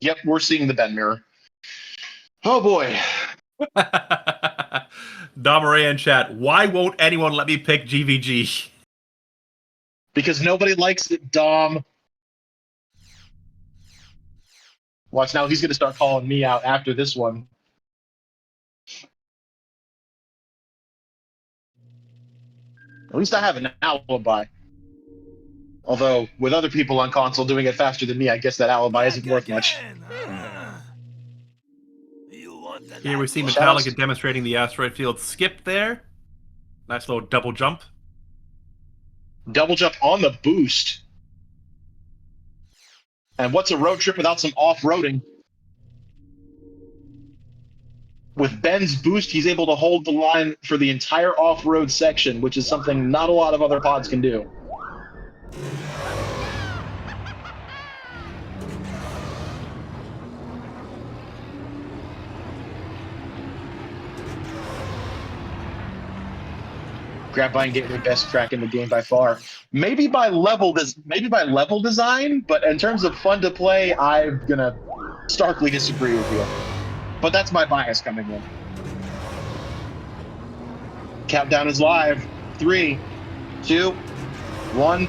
Speaker 2: Yep, we're seeing the bend mirror. Oh boy.
Speaker 1: Damaray in chat, why won't anyone let me pick GVG?
Speaker 2: Because nobody likes it, Dom. Watch now, he's going to start calling me out after this one. At least I have an alibi. Although, with other people on console doing it faster than me, I guess that alibi isn't worth much.
Speaker 1: Here we see
Speaker 2: Shadows.
Speaker 1: Metallica demonstrating the asteroid field skip there. Nice little double jump.
Speaker 2: Double jump on the boost. And what's a road trip without some off-roading? With Ben's boost, he's able to hold the line for the entire off-road section, which is something not a lot of other pods can do. Graphite Gateway best track in the game by far. Maybe by level design, but in terms of fun to play, I'm gonna starkly disagree with you. But that's my bias coming in. Countdown is live. 3, 2, 1,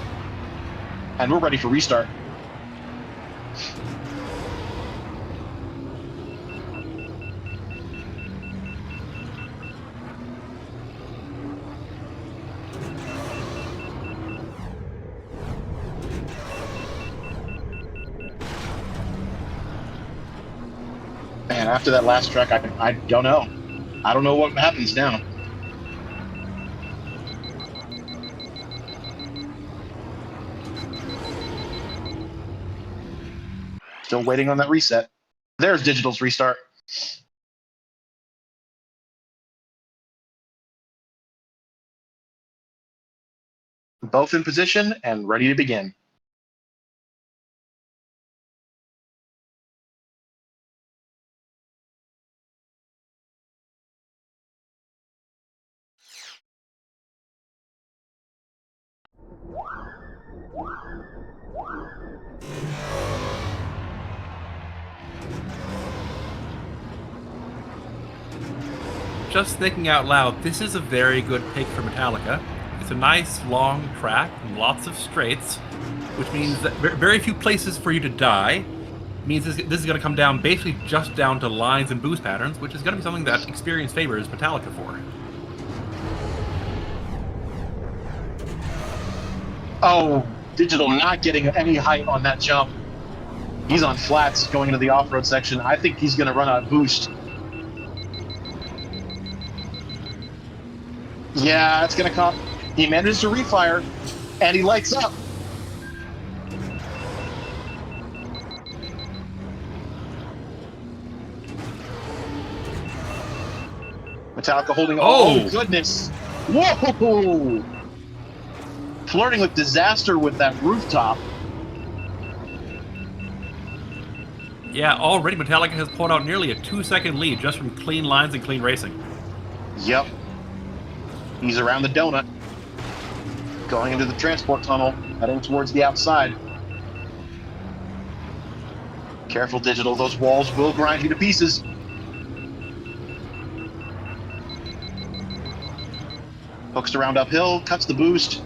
Speaker 2: and we're ready for restart. Man, after that last track, I don't know. I don't know what happens now. Still waiting on that reset. There's Digital's restart. Both in position and ready to begin.
Speaker 1: Just thinking out loud, this is a very good pick for Metallica. It's a nice long track and lots of straights, which means that very few places for you to die. It means this is going to come down basically just down to lines and boost patterns, which is going to be something that experience favors Metallica for.
Speaker 2: Oh, Digital not getting any height on that jump. He's on flats going into the off-road section. I think he's going to run out of boost. Yeah, it's going to come. He manages to refire, and he lights up. Metallica holding. Oh goodness! Whoa! Flirting with disaster with that rooftop.
Speaker 1: Yeah, already Metallica has pulled out nearly a 2-second lead just from clean lines and clean racing.
Speaker 2: Yep. He's around the donut. Going into the transport tunnel, heading towards the outside. Careful, Digital, those walls will grind you to pieces. Hooks around uphill, cuts the boost.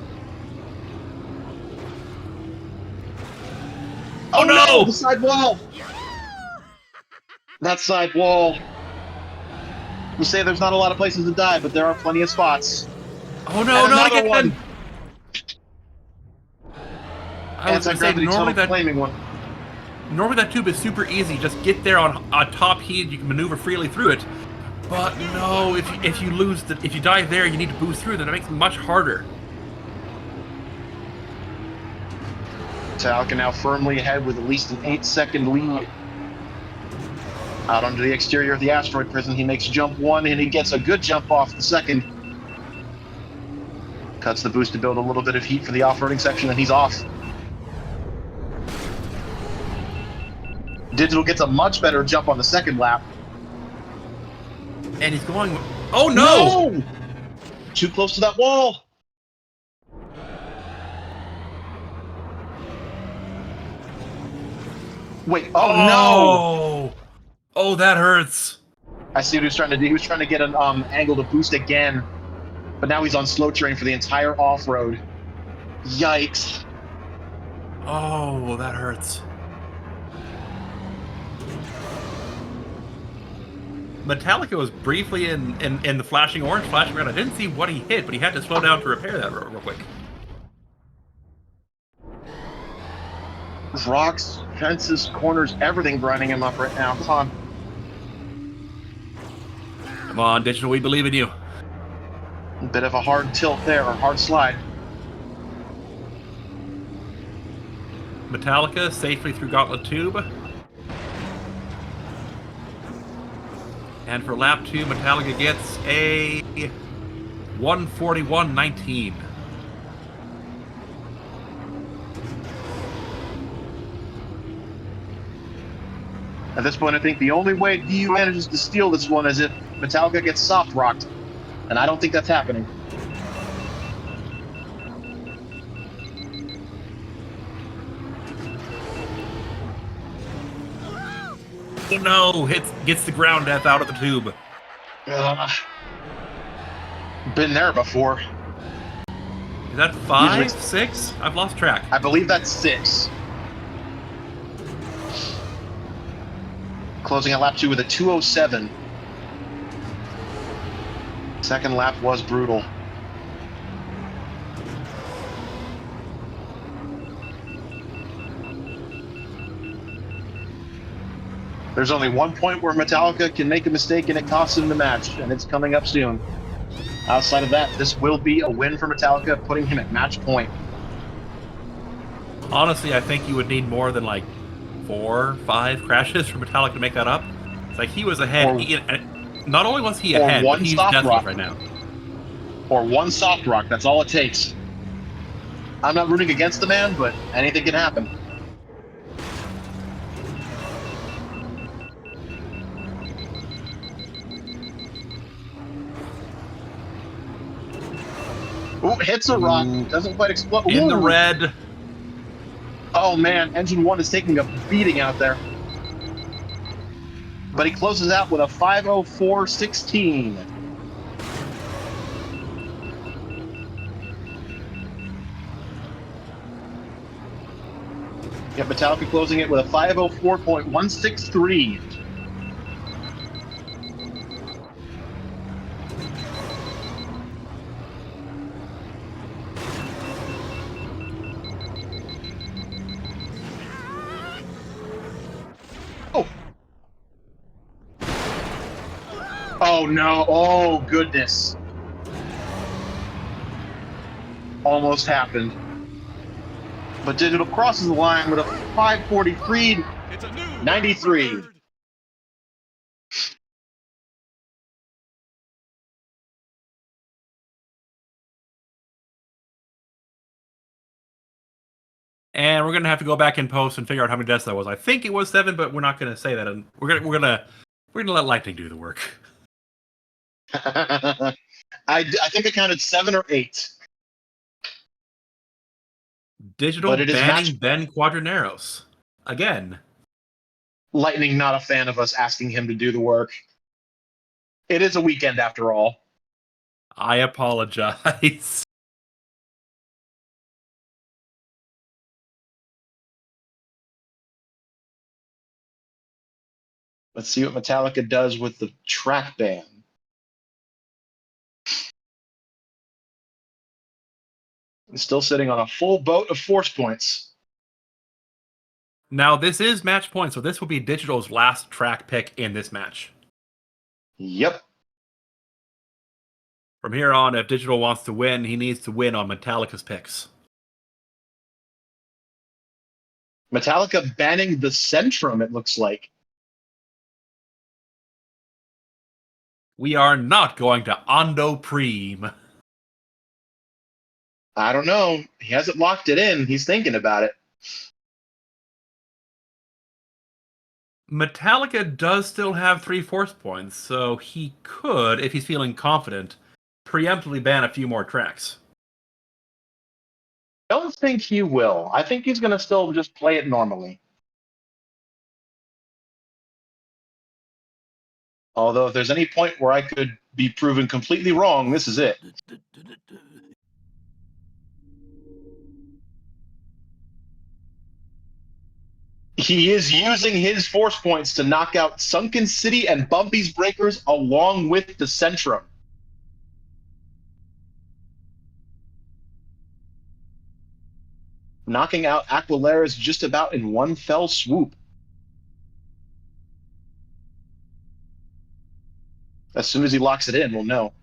Speaker 2: Oh no! The side wall! That side wall. You say there's not a lot of places to die, but there are plenty of spots.
Speaker 1: Oh no, not again!
Speaker 2: One.
Speaker 1: I was going to say, normally that tube is super easy. Just get there on top heat, you can maneuver freely through it. But no, if you die there, you need to boost through. Then it makes it much harder.
Speaker 2: Metallica now firmly ahead with at least an 8-second lead. Out onto the exterior of the asteroid prison, he makes jump 1, and he gets a good jump off the second. Cuts the boost to build a little bit of heat for the off-roading section, and he's off. Digital gets a much better jump on the second lap.
Speaker 1: And he's going... Oh no!
Speaker 2: No! Too close to that wall. Wait, oh no!
Speaker 1: Oh! Oh, that hurts.
Speaker 2: I see what he was trying to do. He was trying to get an angle to boost again, but now he's on slow terrain for the entire off-road. Yikes.
Speaker 1: Oh, that hurts. Metallica was briefly in the flashing orange, flashing red. I didn't see what he hit, but he had to slow down to repair that real quick.
Speaker 2: Rocks, fences, corners, everything grinding him up right now. Come on.
Speaker 1: Come on, Digital, we believe in you.
Speaker 2: A bit of a hard tilt there, or hard slide.
Speaker 1: Metallica safely through Gauntlet Tube. And for lap 2, Metallica gets a 141.19.
Speaker 2: At this point, I think the only way DU manages to steal this one is if Metallica gets soft rocked. And I don't think that's happening.
Speaker 1: Oh no! Gets the ground death out of the tube.
Speaker 2: Been there before.
Speaker 1: Is that 5, 6? I've lost track.
Speaker 2: I believe that's 6. Closing at lap 2 with a 2:07. Second lap was brutal. There's only one point where Metallica can make a mistake and it costs him the match, and it's coming up soon. Outside of that, this will be a win for Metallica, putting him at match point.
Speaker 1: Honestly, I think you would need more than like 4, 5 crashes for Metallica to make that up. It's like he was ahead. Not only was he ahead, but he's deathless right now.
Speaker 2: Or one soft rock, that's all it takes. I'm not rooting against the man, but anything can happen. Ooh, hits a rock, doesn't quite explode.
Speaker 1: In the red.
Speaker 2: Oh man, engine 1 is taking a beating out there. But he closes out with a 5:04.16. Yeah, Metallica closing it with a 5:04.163. Oh. Oh no, oh goodness. Almost happened. But Digital crosses the line with a 5:43.93.
Speaker 1: And we're gonna have to go back in post and figure out how many deaths that was. I think it was 7, but we're not gonna say that. And we're gonna let Lightning do the work.
Speaker 2: I think I counted 7 or 8.
Speaker 1: Digital banning Ben Quadraneros. Again.
Speaker 2: Lightning not a fan of us asking him to do the work. It is a weekend after all.
Speaker 1: I apologize.
Speaker 2: Let's see what Metallica does with the track ban. It's still sitting on a full boat of force points.
Speaker 1: Now, this is match point, so this will be Digital's last track pick in this match.
Speaker 2: Yep.
Speaker 1: From here on, if Digital wants to win, he needs to win on Metallica's picks.
Speaker 2: Metallica banning the Centrum, it looks like.
Speaker 1: We are not going to Ondo Prime.
Speaker 2: I don't know. He hasn't locked it in. He's thinking about it.
Speaker 1: Metallica does still have 3 force points, so he could, if he's feeling confident, preemptively ban a few more tracks.
Speaker 2: I don't think he will. I think he's going to still just play it normally. Although if there's any point where I could be proven completely wrong, this is it. He is using his force points to knock out Sunken City and Bumpy's Breakers along with the Centrum. Knocking out Aquilaris just about in one fell swoop. As soon as he locks it in, we'll know.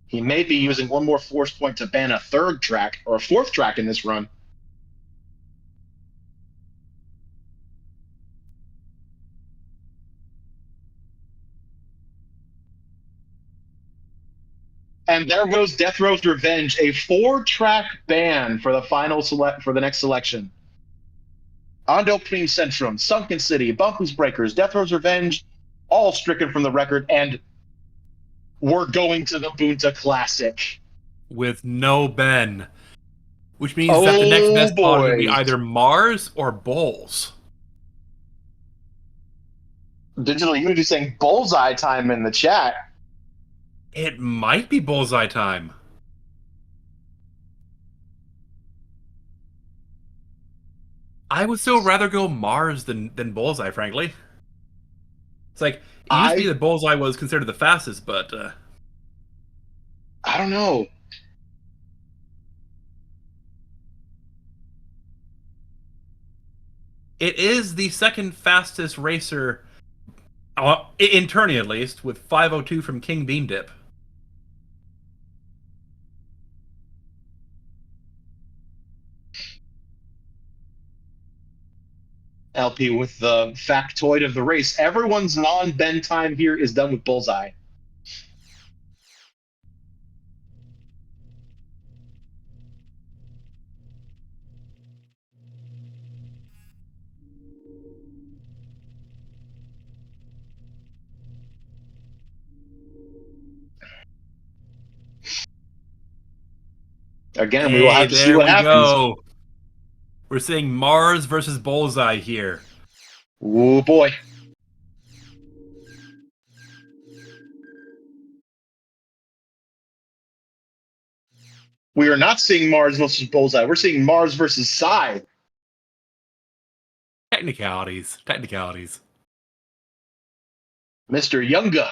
Speaker 2: He may be using one more force point to ban a third track or a fourth track in this run. And there goes Death Row's Revenge, a 4-track ban for the final for the next selection. Ando Prime Centrum, Sunken City, Bumpy's Breakers, Death Row's Revenge, all stricken from the record, and we're going to the Bunta Classic.
Speaker 1: With no Ben. Which means that the next best pod will be either Mars or Bowls.
Speaker 2: Digital Unity saying bullseye time in the chat.
Speaker 1: It might be bullseye time. I would still rather go Mars than bullseye, frankly. It's like, it used to be that bullseye was considered the fastest, but...
Speaker 2: I don't know.
Speaker 1: It is the second fastest racer, in tourney at least, with 5:02 from King Beam Dip.
Speaker 2: LP with the factoid of the race. Everyone's non-bend time here is done with bullseye. Again, we will have to see what happens. Go.
Speaker 1: We're seeing Mars versus Bullseye here.
Speaker 2: Oh boy. We are not seeing Mars versus Bullseye. We're seeing Mars versus Psy.
Speaker 1: Technicalities. Technicalities.
Speaker 2: Mr. Younga.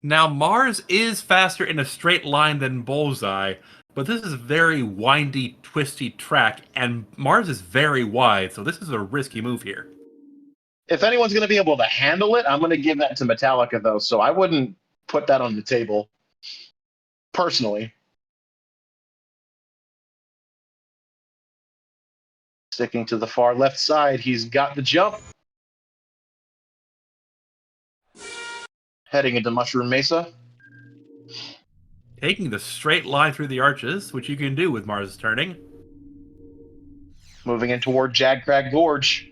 Speaker 1: Now, Mars is faster in a straight line than Bullseye, but this is a very windy, twisty track, and Mars is very wide, so this is a risky move here.
Speaker 2: If anyone's going to be able to handle it, I'm going to give that to Metallica, though, so I wouldn't put that on the table, personally. Sticking to the far left side, he's got the jump. Heading into Mushroom Mesa.
Speaker 1: Taking the straight line through the arches, which you can do with Mars turning.
Speaker 2: Moving in toward Jagcrag Gorge.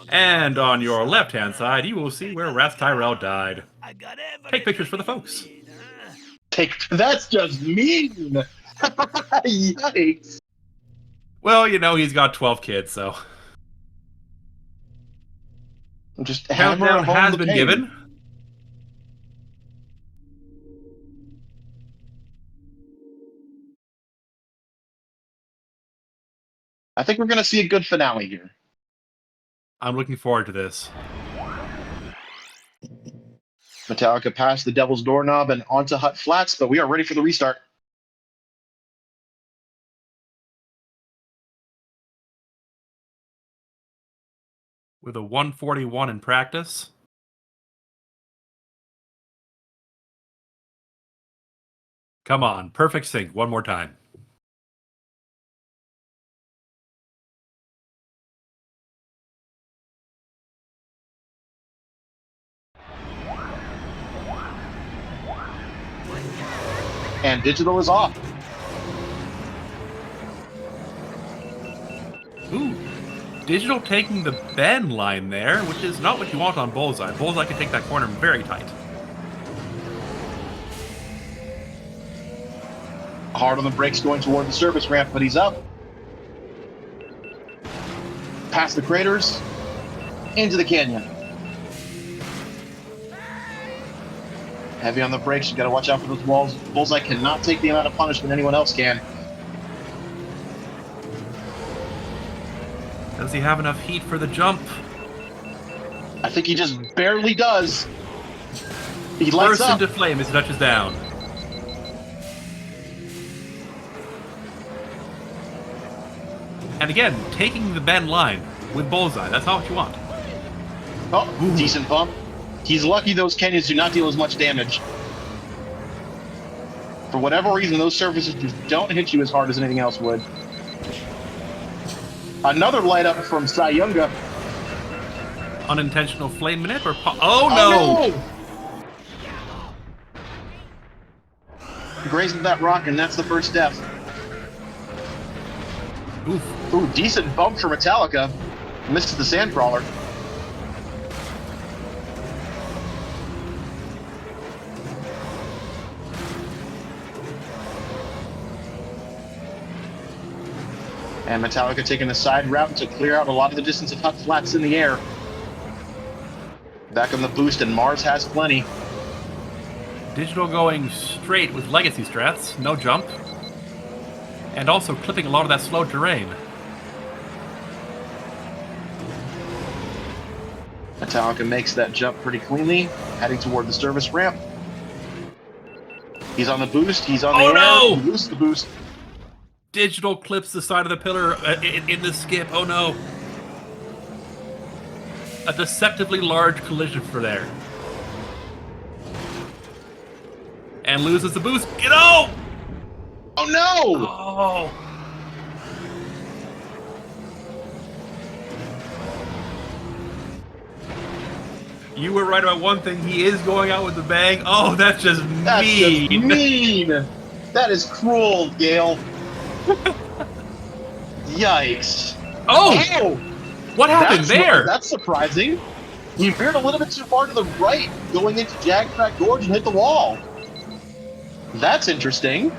Speaker 1: And on your left-hand side, you will see where Wrath Tyrell died. Take pictures for the folks.
Speaker 2: That's just mean! Yikes!
Speaker 1: Well, you know, he's got 12 kids, so...
Speaker 2: Just
Speaker 1: Countdown has been given.
Speaker 2: I think we're going to see a good finale here.
Speaker 1: I'm looking forward to this.
Speaker 2: Metallica passed the Devil's Doorknob and onto Hut Flats, but we are ready for the restart.
Speaker 1: With a 141 in practice. Come on, perfect sync one more time.
Speaker 2: And digital is off.
Speaker 1: Ooh. Digital taking the bend line there, which is not what you want on Bullseye. Bullseye can take that corner very tight.
Speaker 2: Hard on the brakes going toward the service ramp, but he's up. Past the craters, into the canyon. Heavy on the brakes, you gotta watch out for those walls. Bullseye cannot take the amount of punishment anyone else can.
Speaker 1: Does he have enough heat for the jump?
Speaker 2: I think he just barely does. He lights
Speaker 1: Bursts
Speaker 2: up.
Speaker 1: into flame as he touches down. And again, taking the bend line with Bullseye. That's not what you want.
Speaker 2: Oh, decent bump. He's lucky those canyons do not deal as much damage. For whatever reason, those surfaces just don't hit you as hard as anything else would. Another light up from Sayunga.
Speaker 1: Unintentional flame manip or oh no!
Speaker 2: Grazing that rock, and that's the first death.
Speaker 1: Oof.
Speaker 2: Ooh, decent bump for Metallica. Misses the sandcrawler. And Metallica taking a side route to clear out a lot of the distance of hut flats in the air. Back on the boost, and Mars has plenty.
Speaker 1: Digital going straight with legacy strats, no jump. And also clipping a lot of that slow terrain.
Speaker 2: Metallica makes that jump pretty cleanly, heading toward the service ramp. He's on the boost, he's on the air.
Speaker 1: No!
Speaker 2: He loses the boost.
Speaker 1: Digital clips the side of the pillar in the skip. Oh no. A deceptively large collision for there. And loses the boost. Get out!
Speaker 2: Oh no!
Speaker 1: Oh. You were right about one thing. He is going out with the bang. Oh, that's just mean.
Speaker 2: That's just mean. That is cruel, Gale. Yikes.
Speaker 1: Oh! What happened there?
Speaker 2: That's surprising. You veered a little bit too far to the right, going into Jagcrack Gorge and hit the wall. That's interesting.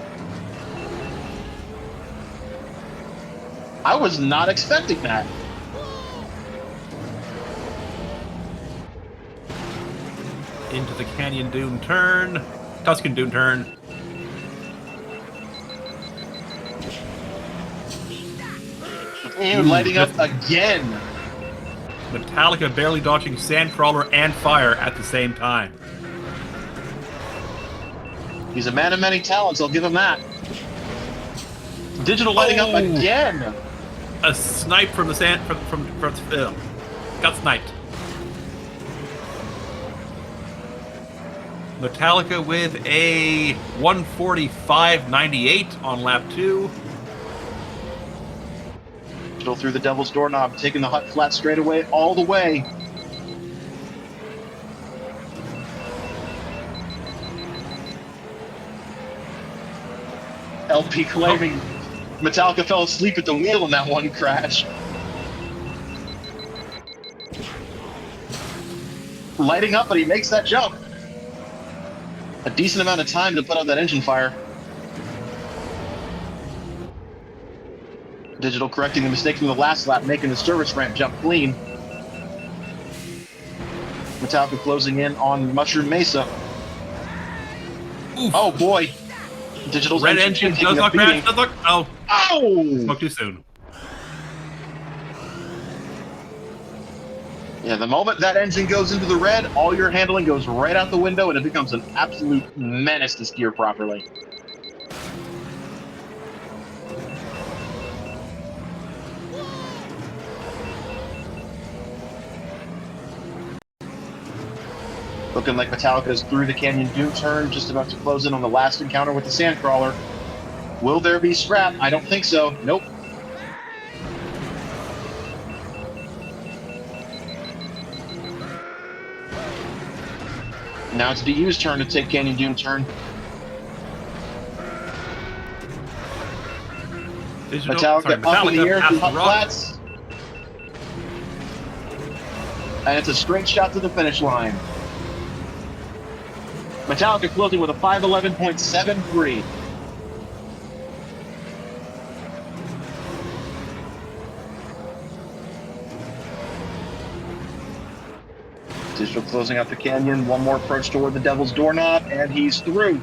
Speaker 2: I was not expecting that.
Speaker 1: Into the Canyon Dune turn. Tuscan Dune turn.
Speaker 2: And lighting up again.
Speaker 1: Metallica barely dodging Sandcrawler and fire at the same time.
Speaker 2: He's a man of many talents, I'll give him that. Digital lighting up again.
Speaker 1: A snipe from the sand got sniped. Metallica with a 145.98 on lap 2.
Speaker 2: Digital through the Devil's Doorknob, taking the hut flat straight away, all the way. LP claiming Metallica fell asleep at the wheel in that one crash. Lighting up, but he makes that jump. A decent amount of time to put out that engine fire. Digital correcting the mistake from the last lap, making the service ramp jump clean. Metallica closing in on Mushroom Mesa.
Speaker 1: Oof.
Speaker 2: Oh boy. Digital's
Speaker 1: red engine does not crash. Does not. Oh.
Speaker 2: Oh!
Speaker 1: Spoke too soon.
Speaker 2: Yeah, the moment that engine goes into the red, all your handling goes right out the window and it becomes an absolute menace to steer properly. Looking like Metallica's through the Canyon Dune turn, just about to close in on the last encounter with the Sandcrawler. Will there be scrap? I don't think so. Nope. Now it's DU's turn to take Canyon Dune turn. Metallica up in the air through hut flats. And it's a straight shot to the finish line. Metallica closing with a 511.73. Digital closing out the canyon. One more approach toward the Devil's Doorknob, and he's through.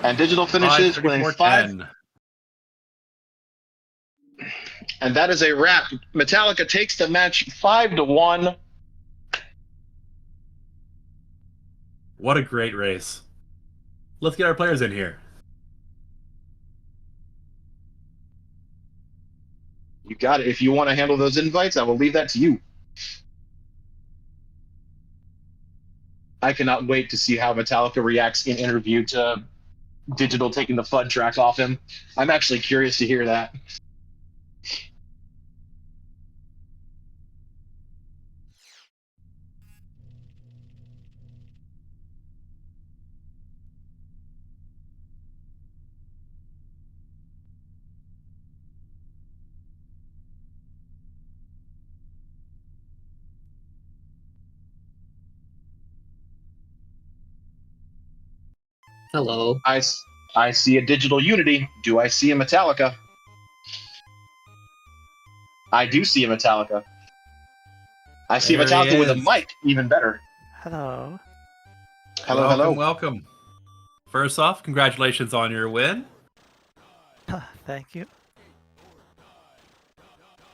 Speaker 2: And Digital finishes with 5.
Speaker 1: 10.
Speaker 2: And that is a wrap. Metallica takes the match 5-1.
Speaker 1: What a great race. Let's get our players in here.
Speaker 2: You got it. If you want to handle those invites, I will leave that to you. I cannot wait to see how Metallica reacts in interview to Digital taking the FUD track off him. I'm actually curious to hear that.
Speaker 3: Hello.
Speaker 2: I see a DigitalUnity. Do I see a Metallica? I do see a Metallica. I see
Speaker 1: There he
Speaker 2: Metallica with a
Speaker 1: is.
Speaker 2: mic, even better.
Speaker 4: Hello.
Speaker 2: Hello,
Speaker 1: Welcome,
Speaker 2: hello.
Speaker 1: welcome. First off, congratulations on your win.
Speaker 4: Thank you.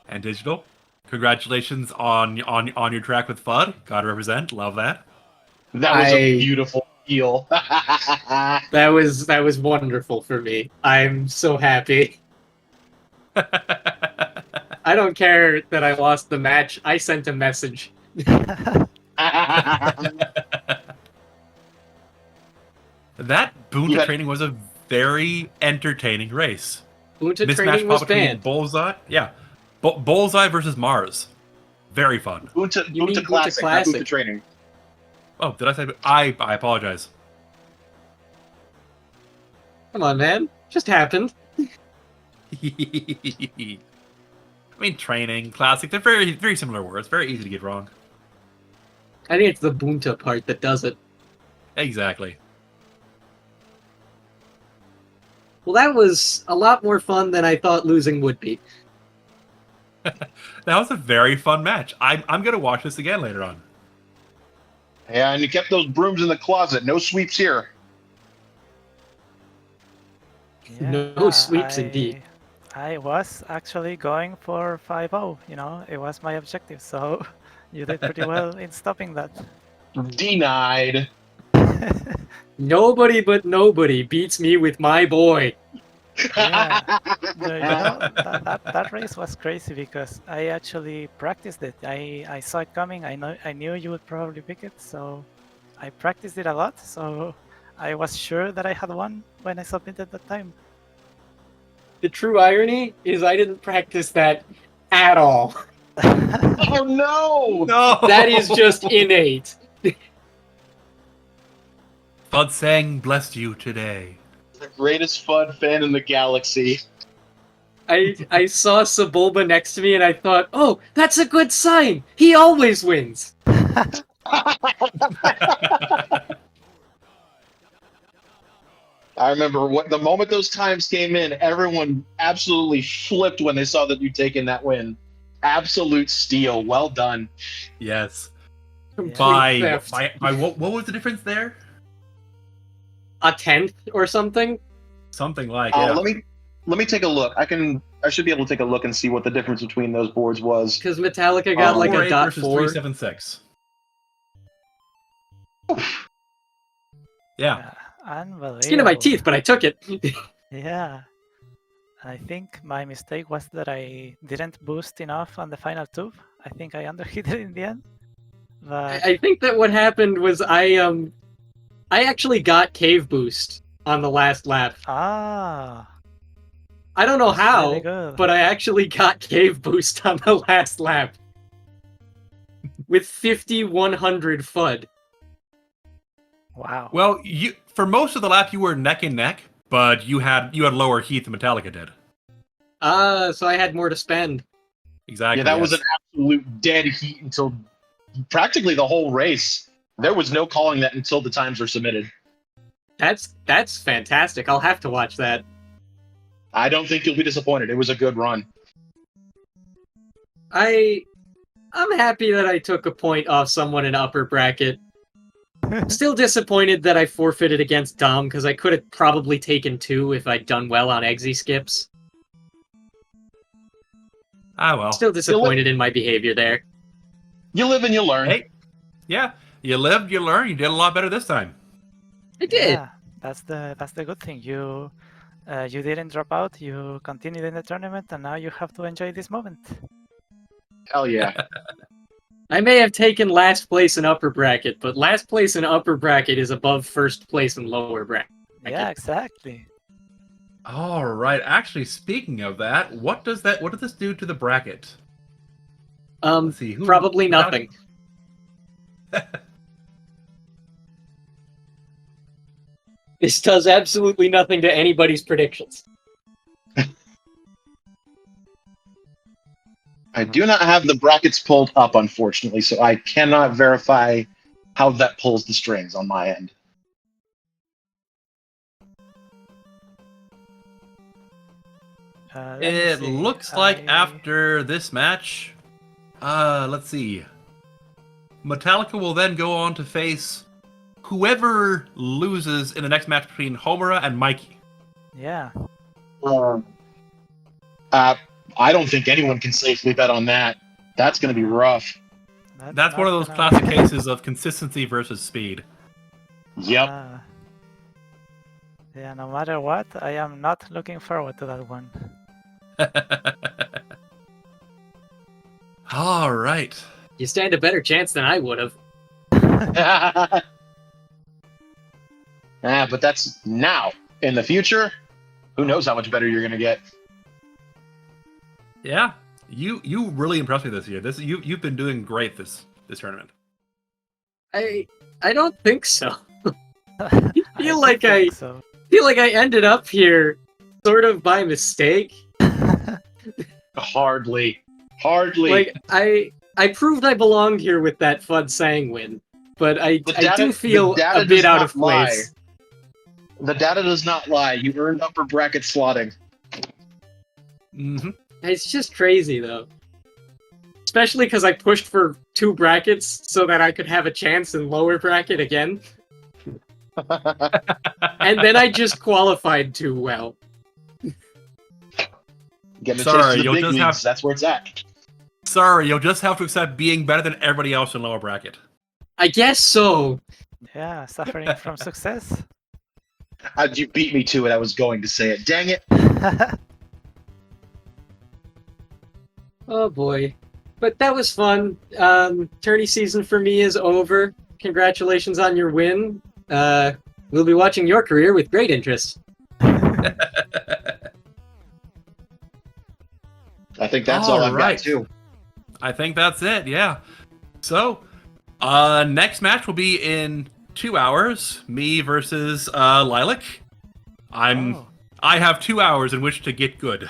Speaker 1: And Digital, congratulations on your track with FUD. Gotta represent. Love that.
Speaker 2: That was a beautiful heel.
Speaker 3: That was wonderful for me. I'm so happy. I don't care that I lost the match. I sent a message.
Speaker 1: That Boonta training was a very entertaining race.
Speaker 3: Boonta
Speaker 1: Mismatch
Speaker 3: training was
Speaker 1: between
Speaker 3: banned.
Speaker 1: Bullseye. Yeah. Bullseye versus Mars. Very fun.
Speaker 3: You mean
Speaker 2: Boonta Classic, not
Speaker 3: Classic?
Speaker 2: Boonta Training.
Speaker 1: Oh, did I say? I apologize.
Speaker 3: Come on, man. Just happened.
Speaker 1: I mean, training, classic, they're very, very similar words. Very easy to get wrong.
Speaker 3: I think it's the Boonta part that does it.
Speaker 1: Exactly.
Speaker 3: Well, that was a lot more fun than I thought losing would be.
Speaker 1: That was a very fun match. I'm gonna watch this again later on.
Speaker 2: Yeah, and you kept those brooms in the closet. No sweeps here.
Speaker 3: No sweeps indeed.
Speaker 4: I was actually going for 5-0, you know, it was my objective, so you did pretty well in stopping that.
Speaker 2: Denied.
Speaker 3: Nobody but nobody beats me with my boy.
Speaker 4: Yeah, that race was crazy because I actually practiced it. I saw it coming. I knew you would probably pick it, so I practiced it a lot. So I was sure that I had won when I submitted that time.
Speaker 3: The true irony is I didn't practice that at all.
Speaker 2: Oh no!
Speaker 1: No,
Speaker 3: That is just innate.
Speaker 1: FUD saying blessed you today.
Speaker 2: The greatest FUD fan in the galaxy.
Speaker 3: I saw Sebulba next to me and I thought, oh, that's a good sign. He always wins.
Speaker 2: I remember the moment those times came in, everyone absolutely flipped when they saw that you'd taken that win. Absolute steal. Well done.
Speaker 1: Yes.
Speaker 3: Complete
Speaker 1: By
Speaker 3: theft.
Speaker 1: what was the difference there?
Speaker 3: A tenth or something?
Speaker 1: Something like yeah.
Speaker 2: Let me take a look. I should be able to take a look and see what the difference between those boards was.
Speaker 3: Because Metallica got like a
Speaker 1: 4.8
Speaker 3: dot
Speaker 1: versus
Speaker 3: 4.
Speaker 1: 376. Yeah.
Speaker 4: Unbelievable.
Speaker 3: Skin of my teeth, but I took it.
Speaker 4: Yeah. I think my mistake was that I didn't boost enough on the final tube. I think I underheated in the end. But
Speaker 3: I think that what happened was I actually got cave boost on the last lap.
Speaker 4: ah,
Speaker 3: I don't know
Speaker 4: that's
Speaker 3: how,
Speaker 4: really good.
Speaker 3: but I actually got cave boost on the last lap. With 5100 FUD.
Speaker 4: Wow.
Speaker 1: Well, for most of the lap you were neck and neck, but you had lower heat than Metallica did.
Speaker 3: So I had more to spend.
Speaker 1: Exactly.
Speaker 2: Yeah, that was
Speaker 1: yes.
Speaker 2: an absolute dead heat until practically the whole race. There was no calling that until the times were submitted.
Speaker 3: That's fantastic. I'll have to watch that.
Speaker 2: I don't think you'll be disappointed. It was a good run.
Speaker 3: I'm happy that I took a point off someone in upper bracket. Still disappointed that I forfeited against Dom, because I could have probably taken 2 if I'd done well on exi skips.
Speaker 1: Ah, well.
Speaker 3: Still disappointed in my behavior there.
Speaker 2: You live and you learn.
Speaker 1: Hey, yeah, you lived, you learned. You did a lot better this time.
Speaker 3: I did.
Speaker 4: Yeah, that's the good thing. You didn't drop out. You continued in the tournament, and now you have to enjoy this moment.
Speaker 2: Hell yeah.
Speaker 3: I may have taken last place in upper bracket, but last place in upper bracket is above first place in lower bracket.
Speaker 4: Yeah, exactly.
Speaker 1: All right. Actually, speaking of that, what does this do to the bracket? Let's see.
Speaker 3: Probably nothing. This does absolutely nothing to anybody's predictions.
Speaker 2: I do not have the brackets pulled up, unfortunately, so I cannot verify how that pulls the strings on my end.
Speaker 4: Let me
Speaker 1: It
Speaker 4: see.
Speaker 1: looks like after this match, let's see. Metallica will then go on to face whoever loses in the next match between Homura and Mikey.
Speaker 4: Yeah.
Speaker 2: I don't think anyone can safely bet on that. That's going to be rough.
Speaker 1: That's one of those classic cases of consistency versus speed.
Speaker 2: Yep.
Speaker 4: Yeah, no matter what, I am not looking forward to that one.
Speaker 1: All right.
Speaker 3: You stand a better chance than I would have.
Speaker 2: But that's now. In the future, who knows how much better you're going to get.
Speaker 1: Yeah, you really impressed me this year. You've been doing great this tournament.
Speaker 3: I don't think so.
Speaker 4: I
Speaker 3: feel like I ended up here sort of by mistake.
Speaker 2: Hardly.
Speaker 3: Like I proved I belonged here with that Fud Sang win, but I do feel a bit out of place.
Speaker 2: The data does not lie. You earned upper bracket slotting.
Speaker 1: Mm-hmm.
Speaker 3: It's just crazy, though. Especially because I pushed for 2 brackets so that I could have a chance in lower bracket again. And then I just qualified too well.
Speaker 2: Getting a
Speaker 1: Sorry,
Speaker 2: taste of the
Speaker 1: you'll
Speaker 2: big
Speaker 1: just
Speaker 2: leagues, that's where it's at.
Speaker 1: Sorry, you'll just have to accept being better than everybody else in lower bracket.
Speaker 3: I guess so.
Speaker 4: Yeah, suffering from success.
Speaker 2: You beat me to it. I was going to say it. Dang it.
Speaker 3: Oh boy. But that was fun. Tourney season for me is over. Congratulations on your win. We'll be watching your career with great interest.
Speaker 2: I think that's all I've got, too.
Speaker 1: I think that's it, yeah. So, next match will be in 2 hours. Me versus Lilac. I have 2 hours in which to get good.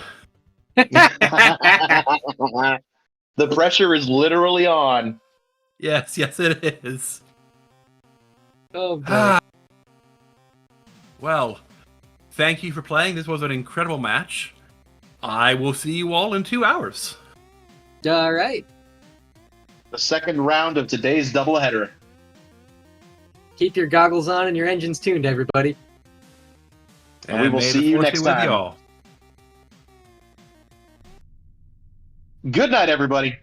Speaker 2: The pressure is literally on.
Speaker 1: Yes, it is.
Speaker 3: Oh boy.
Speaker 1: Well, thank you for playing. This was an incredible match. I will see you all in 2 hours.
Speaker 3: All right.
Speaker 2: The second round of today's doubleheader.
Speaker 3: Keep your goggles on and your engines tuned, everybody.
Speaker 2: And we will
Speaker 1: may
Speaker 2: see
Speaker 1: the
Speaker 2: you
Speaker 1: force
Speaker 2: next
Speaker 1: be with
Speaker 2: time.
Speaker 1: you all.
Speaker 2: Good night, everybody.